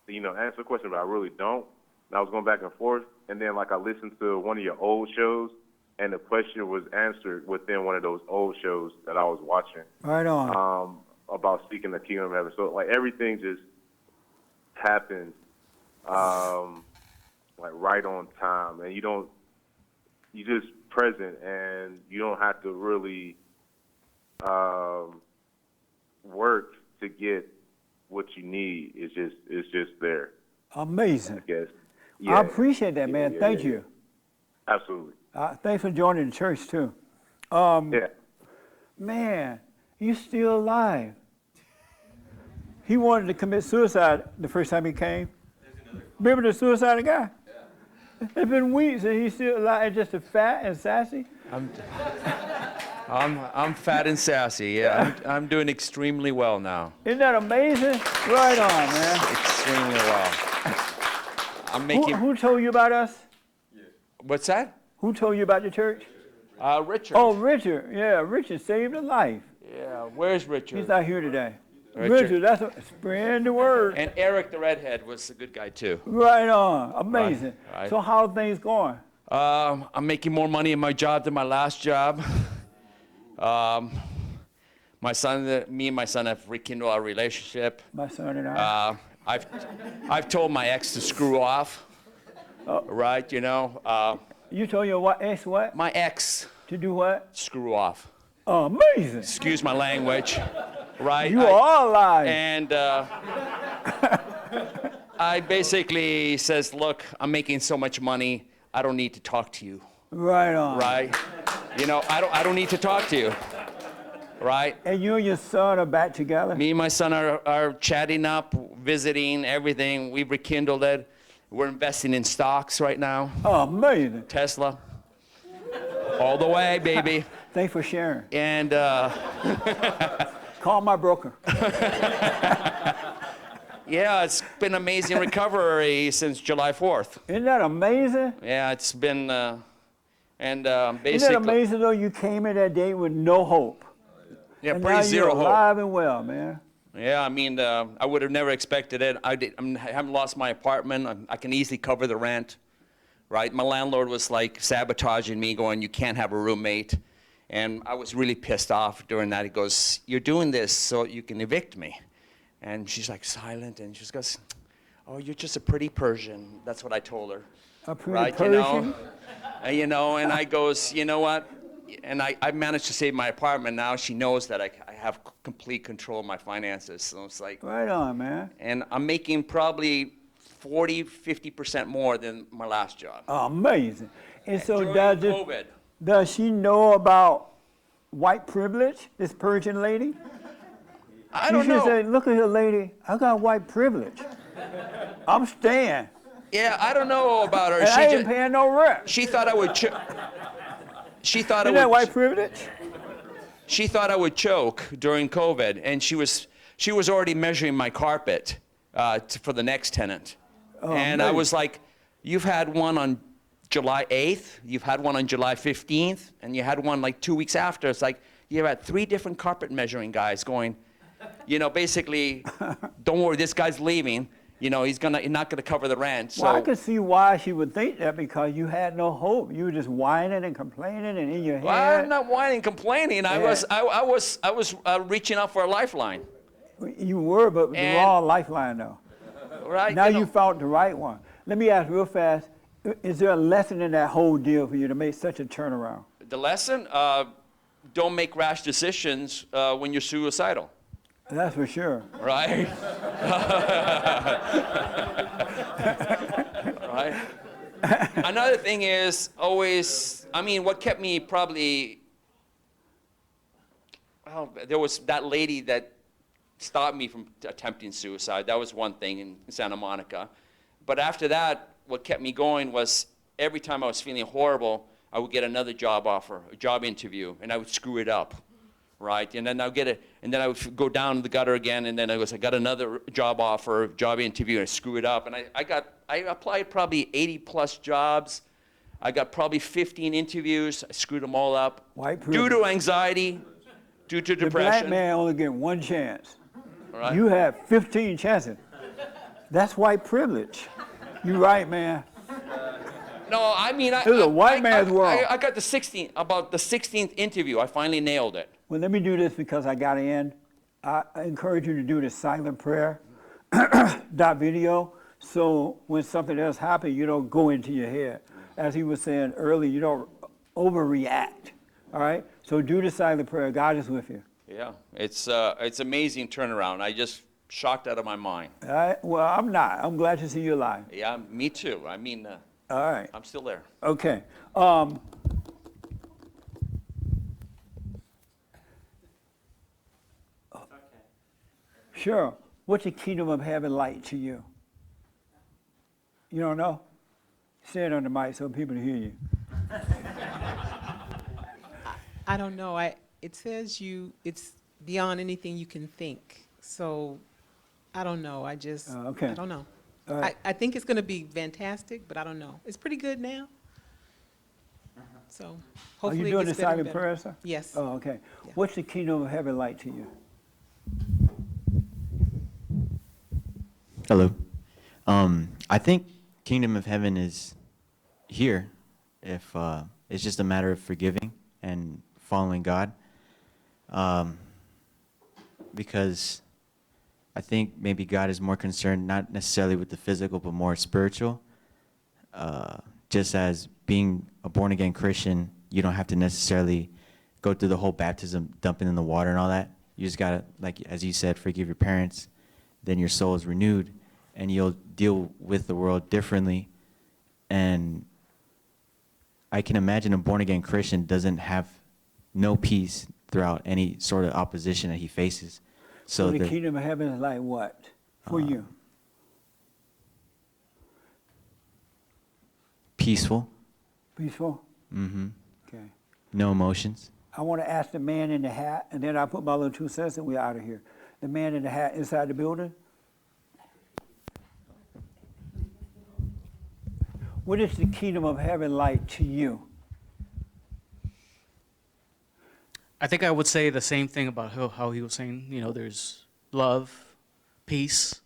answer the question, but I really don't. And I was going back and forth. And then, like, I listened to one of your old shows, and the question was answered within one of those old shows that I was watching. Right on. About seeking the kingdom of heaven. So, like, everything just happened, like, right on time. And you just present, and you don't have to really work to get what you need. It's just there. Amazing. I guess. I appreciate that, man. Thank you. Absolutely. Thanks for joining the church too. Man, you still alive. He wanted to commit suicide the first time he came. Remember the suicidal guy? It's been weeks and he's still alive and just fat and sassy. I'm fat and sassy, yeah. I'm doing extremely well now. Isn't that amazing? Right on, man. Extremely well. I'm making... Who told you about us? What's that? Who told you about the church? Richard. Oh, Richard. Yeah, Richard saved a life. Yeah, where's Richard? He's not here today. Richard, that's spread the word. And Eric the redhead was a good guy too. Right on. Amazing. Right. So how are things going? I'm making more money in my job than my last job. Me and my son have rekindled our relationship. My son and I. I've told my ex to screw off. Right, you told your ex what? My ex. To do what? Screw off. Amazing. Excuse my language. Right. You are alive. And I basically says, look, I'm making so much money, I don't need to talk to you. Right on. Right. I don't need to talk to you. Right. And you and your son are back together? Me and my son are chatting up, visiting, everything. We've rekindled it. We're investing in stocks right now. Oh, amazing. Tesla. All the way, baby. Thanks for sharing. And call my broker. Yeah, it's been amazing recovery since July 4th. Isn't that amazing? Yeah, it's been, basically. Isn't that amazing though? You came in that day with no hope. Yeah, and pretty now zero you're hope. alive and well, man. Yeah, I mean, I would have never expected it. I haven't lost my apartment. I can easily cover the rent, right? My landlord was like sabotaging me, going, you can't have a roommate. And I was really pissed off during that. He goes, you're doing this so you can evict me. And she's like silent, and she just goes, oh, you're just a pretty Persian. That's what I told her. A pretty right, Persian? And I goes, you know what? And I managed to save my apartment. Now she knows that I have complete control of my finances. So it's like. Right on, man. And I'm making probably 40-50% more than my last job. Amazing. And so during COVID. Does she know about white privilege, this Persian lady? I don't know. She should say, look at her lady, I got white privilege. I'm staying. Yeah, I don't know about her. And I ain't paying no rent. She thought I would She thought Isn't that white privilege? She thought I would choke during COVID, and she was already measuring my carpet for the next tenant. And I was like, you've had one on July 8th, you've had one on July 15th, and you had one like 2 weeks after. It's like, you've had 3 different carpet measuring guys going, basically, don't worry, this guy's leaving. He's not gonna cover the rent. So. Well, I could see why she would think that, because you had no hope. You were just whining and complaining, and in your head. Well, I'm not whining, complaining. Yeah. I was reaching out for a lifeline. You were, but the wrong lifeline, though. Right? Now You know- you found the right one. Let me ask real fast, is there a lesson in that whole deal for you to make such a turnaround? The lesson, don't make rash decisions when you're suicidal. That's for sure. Right? Right? Another thing is always, I mean, what kept me probably, well, there was that lady that stopped me from attempting suicide. That was one thing in Santa Monica. But after that, what kept me going was every time I was feeling horrible, I would get another job offer, a job interview, and I would screw it up. Right, and then I would get it, and then I would go down the gutter again, and then I got another job offer, job interview, and I screw it up. And I applied probably 80 plus jobs. I got probably 15 interviews. I screwed them all up. Due to anxiety, due to The depression. black man only get one chance. Right. You have 15 chances. That's white privilege. You right, man. No, I mean, This is a white man's world. I got about the 16th interview. I finally nailed it. Well, let me do this because I got to end. I encourage you to do the silent prayer that video. So when something else happens, you don't go into your head. As he was saying earlier, you don't overreact. All right. So do the silent prayer. God is with you. Yeah, it's amazing turnaround. I just shocked out of my mind. All right. Well, I'm not. I'm glad to see you alive. Yeah, me too. I mean, all right. I'm still there. Okay. Sure. What's the kingdom of heaven like to you? You don't know? Say it on the mic so people can hear you. I don't know. It says it's beyond anything you can think. So I don't know. I don't know. All right. I think it's going to be fantastic, but I don't know. It's pretty good now. So hopefully Are you doing it the gets better and silent better. prayer, sir? Yes. Oh, okay. What's the kingdom of heaven like to you? Hello. I think kingdom of heaven is here if it's just a matter of forgiving and following God. Because I think maybe God is more concerned not necessarily with the physical but more spiritual. Just as being a born-again Christian, you don't have to necessarily go through the whole baptism, dumping in the water and all that. You just gotta, like as you said, forgive your parents. Then your soul is renewed, and you'll deal with the world differently. And I can imagine a born-again Christian doesn't have no peace throughout any sort of opposition that he faces. So the kingdom of heaven is like what for you? Peaceful. Peaceful? Mm-hmm. Okay. No emotions. I want to ask the man in the hat, and then I'll put my little 2 cents and we're out of here. The man in the hat inside the building. What is the kingdom of heaven like to you? I think I would say the same thing about how he was saying, you know, there's love, peace.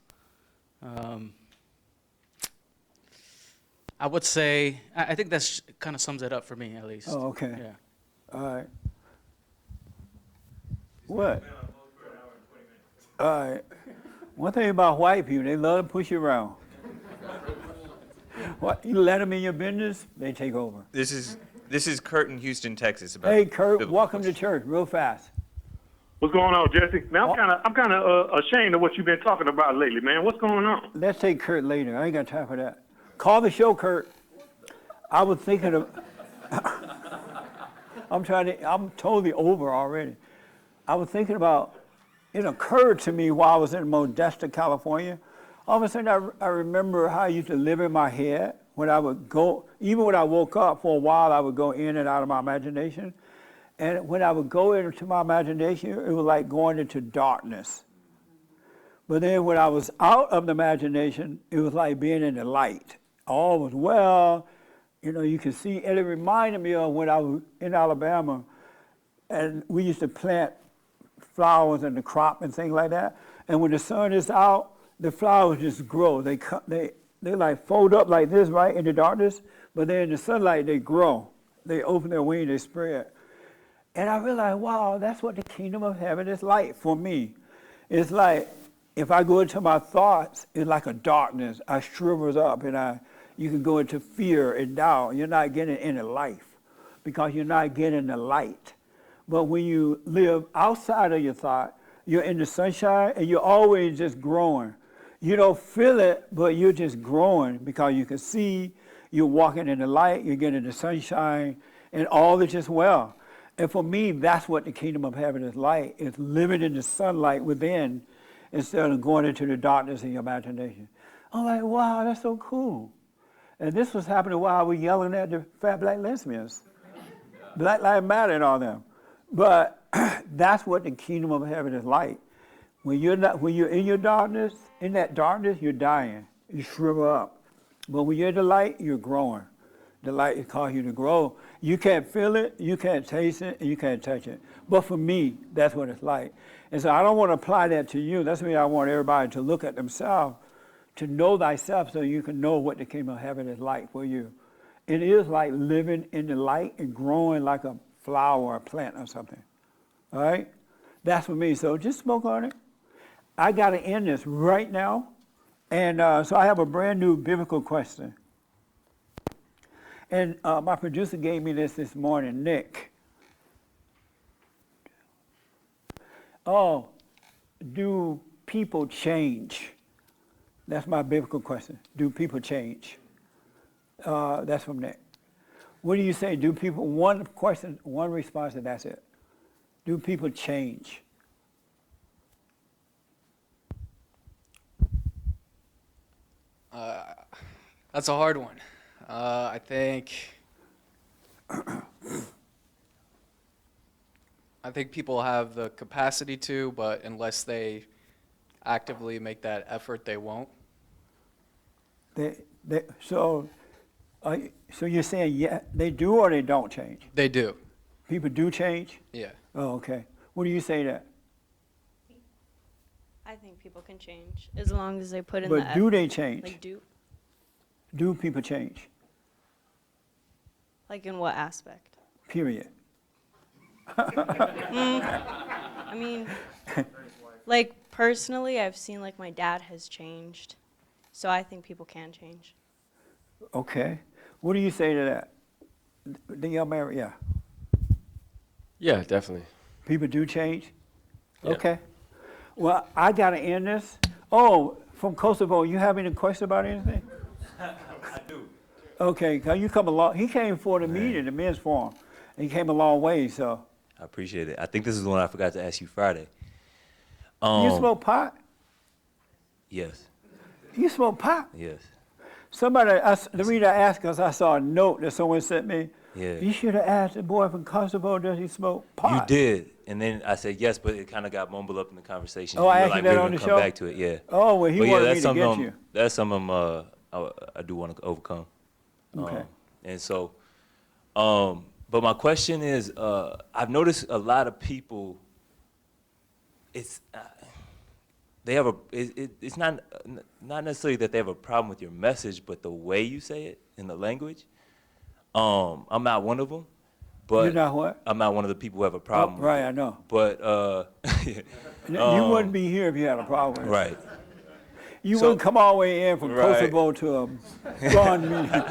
I would say, I think that's kind of sums it up for me, at least. Oh, okay. Yeah. All right. What? All right. One thing about white people, they love to push you around. What, you let them in your business, they take over. This is Kurt in Houston, Texas. About Hey, Kurt, biblical welcome to church, real fast. What's going on, Jesse? Man, I'm kind of ashamed of what you've been talking about lately, man. What's going on? Let's take Kurt later. I ain't got time for that. Call the show, Kurt. I was thinking of. I'm totally over already. I was thinking about. It occurred to me while I was in Modesto, California. All of a sudden, I remember how I used to live in my head when I would go. Even when I woke up for a while, I would go in and out of my imagination. And when I would go into my imagination, it was like going into darkness. But then when I was out of the imagination, it was like being in the light. All was well, you know, you could see, and it reminded me of when I was in Alabama, and we used to plant flowers and the crop and things like that. And when the sun is out, the flowers just grow. They like fold up like this, right, in the darkness, but then in the sunlight, they grow. They open their wings, they spread. And I realized, wow, that's what the kingdom of heaven is like for me. It's like if I go into my thoughts, it's like a darkness. I shrivels up, and you can go into fear and doubt. You're not getting any life because you're not getting the light. But when you live outside of your thought, you're in the sunshine, and you're always just growing. You don't feel it, but you're just growing because you can see, you're walking in the light, you're getting the sunshine, and all is just well. And for me, that's what the kingdom of heaven is like. It's living in the sunlight within instead of going into the darkness in your imagination. I'm like, wow, that's so cool. And this was happening while I was yelling at the fat black lesbians. Black Lives Matter and all them. But that's what the kingdom of heaven is like. When you're in your darkness, in that darkness, you're dying. You shrivel up. But when you're in the light, you're growing. The light is calling you to grow. You can't feel it, you can't taste it, and you can't touch it. But for me, that's what it's like. And so I don't want to apply that to you. That's why I want everybody to look at themselves, to know thyself so you can know what the kingdom of heaven is like for you. It is like living in the light and growing like a flower or a plant or something. All right? That's for me. So just smoke on it. I got to end this right now. And so I have a brand new biblical question. And my producer gave me this morning, Nick. Oh, do people change? That's my biblical question. Do people change? That's from Nick. What do you say? Do people, one question, one response, and that's it. Do people change? That's a hard one. I think people have the capacity to, but unless they actively make that effort, they won't. So you're saying yeah, they do or they don't change? They do. People do change? Yeah. Oh, okay. What do you say to that? I think people can change as long as they put in the But do they change? Like Do people change? Like in what aspect? Period. I mean, like personally, I've seen like my dad has changed, so I think people can change. Okay. What do you say to that? The young man, yeah. Yeah, definitely. People do change? Yeah. Okay. Well, I got to end this. Oh, from Kosovo, you have any questions about anything? I do. Okay, 'cause you come along. He came for the meeting, the men's forum. And he came a long way, so. I appreciate it. I think this is the one I forgot to ask you Friday. You smoke pot? Yes. You smoke pot? Yes. Somebody, the reason I asked because I saw a note that someone sent me. Yeah. You should have asked the boy from Kosovo, does he smoke pot? You did, and then I said yes, but it kind of got mumbled up in the conversation. Oh, I You were asked you like, that we're on gonna the come show? back to it, yeah. Oh, well, he But wanted that's me to get something you. That's something I do want to overcome. Okay. And so, but my question is, I've noticed a lot of people. They have it's not necessarily that they have a problem with your message, but the way you say it in the language. I'm not one of them, but You're not what? I'm not one of the people who have a problem. Right, I know. But You wouldn't be here if you had a problem with it. Right. You So- wouldn't come all the way in from Right. Kosovo to a blonde meeting.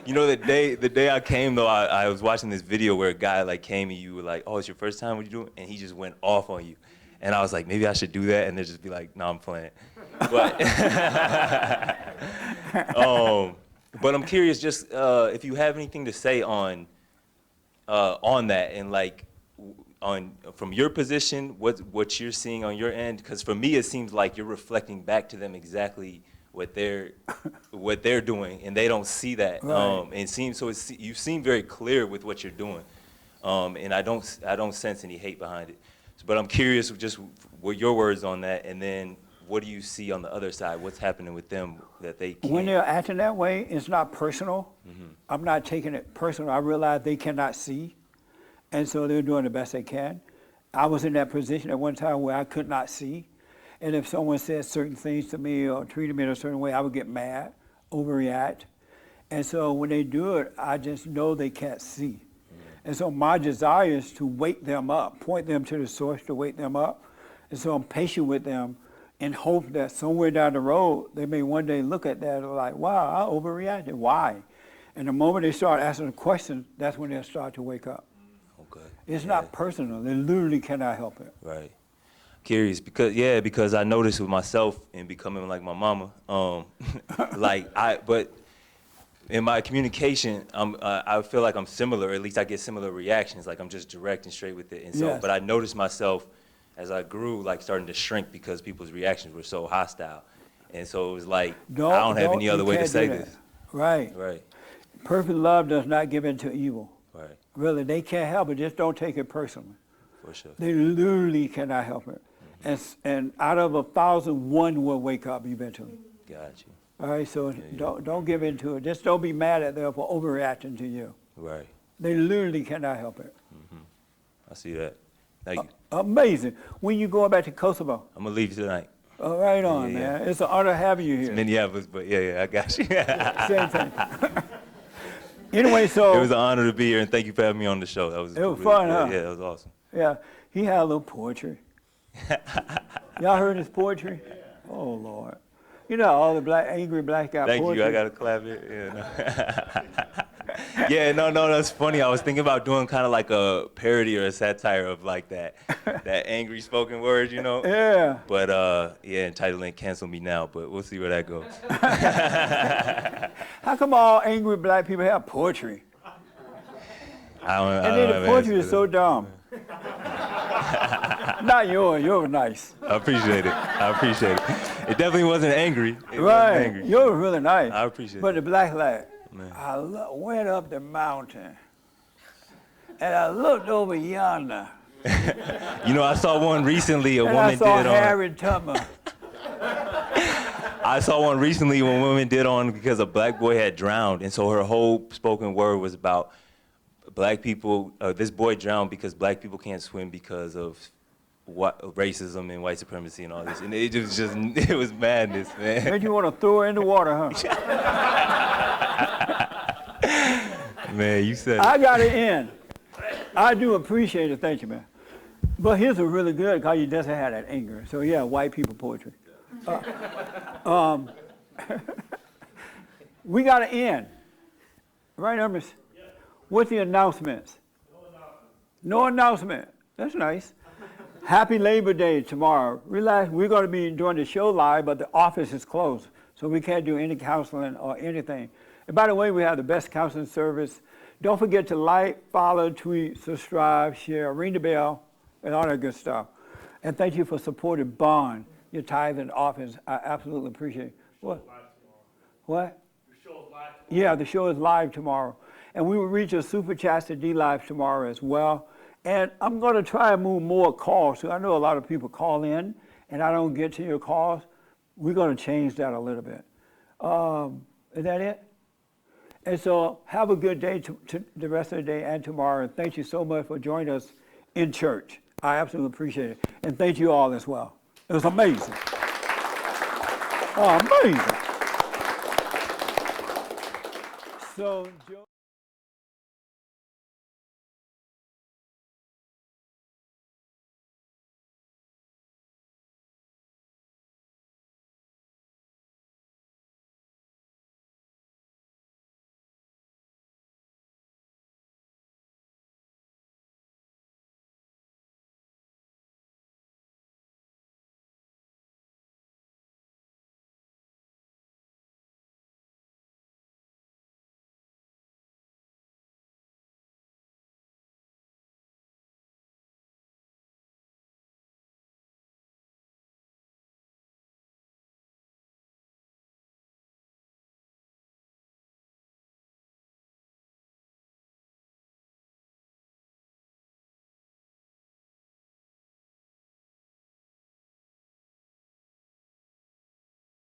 You know, the day I came though, I was watching this video where a guy like came and you were like, "Oh, it's your first time? What you doing?" And he just went off on you, and I was like, maybe I should do that, and they'd just be like, "No, I'm playing." But but I'm curious, just if you have anything to say on that, and like from your position, what you're seeing on your end, because for me it seems like you're reflecting back to them exactly what they're doing, and they don't see that. Right. And you seem very clear with what you're doing, and I don't sense any hate behind it. But I'm curious, just what your words on that, and then what do you see on the other side? What's happening with them that they can't? When they're acting that way, it's not personal. Mhm. I'm not taking it personal. I realize they cannot see, and so they're doing the best they can. I was in that position at one time where I could not see, and if someone said certain things to me or treated me in a certain way, I would get mad, overreact. And so when they do it, I just know they can't see. And so my desire is to wake them up, point them to the source to wake them up. And so I'm patient with them in hope that somewhere down the road, they may one day look at that and like, wow, I overreacted. Why? And the moment they start asking the question, that's when they'll start to wake up. Okay. It's not personal. They literally cannot help it. Right. Curious because I noticed with myself and becoming like my mama, but in my communication, I feel like I'm similar. At least I get similar reactions. Like I'm just direct and straight with it. And so, Yes. but I noticed myself as I grew, like starting to shrink because people's reactions were so hostile. And so it was like I don't have any other way to say this. Right. Right. Perfect love does not give in to evil. Right. Really, they can't help it. Just don't take it personally. For sure. They literally cannot help it. And out of 1,000, one will wake up eventually. Got you. All right, so don't give in to it. Just don't be mad at them for overreacting to you. Right. They literally cannot help it. I see that. Thank you. Amazing. When you going back to Kosovo? I'm gonna leave you tonight. All right on, Yeah, man. It's an honor having you It's here. Minneapolis, but yeah, I got you. Same thing. Anyway, so it was an honor to be here, and thank you for having me on the show. That was it was fun, huh? Yeah, it was awesome. Yeah, he had a little poetry. Y'all heard his poetry? Oh Lord. You know all the angry black guy Thank poetry. you. I gotta clap it. Yeah, no. That's funny. I was thinking about doing kind of like a parody or a satire of like that angry spoken word, you know. Yeah. But entitling "Cancel Me Now," but we'll see where that goes. How come all angry black people have poetry? I don't And then the poetry is so dumb. Not yours. Yours was nice. I appreciate it. It definitely wasn't angry. It Right. wasn't angry. Yours was really nice. I appreciate But the black lad, Man. I went up the mountain and I looked over yonder. You know, I saw one recently. A and woman I saw did Harriet Tubman. I saw one recently when women did on because a black boy had drowned, and so her whole spoken word was about black people. This boy drowned because black people can't swim because of racism and white supremacy and all this, and it was madness, man. Made you want to throw her in the water, huh? Man, you said I got it in. I do appreciate it. Thank you, man. But his was really good because you just had that anger. So yeah, white people poetry. We got to end. Right, Hermes? What's the announcements? No announcement. That's nice. Happy Labor Day tomorrow. Relax. We're going to be doing the show live, but the office is closed, so we can't do any counseling or anything. And by the way, we have the best counseling service. Don't forget to like, follow, tweet, subscribe, share, ring the bell, and all that good stuff. And thank you for supporting Bond, your tithe and office. I absolutely appreciate it. What? What? Yeah, the show is live tomorrow. And we will reach a super chats to D Live tomorrow as well. And I'm going to try and move more calls. So I know a lot of people call in and I don't get to your calls. We're going to change that a little bit. Is that it? And so have a good day to the rest of the day and tomorrow. And thank you so much for joining us in church. I absolutely appreciate it. And thank you all as well. It was amazing. Oh, amazing. So, Joe.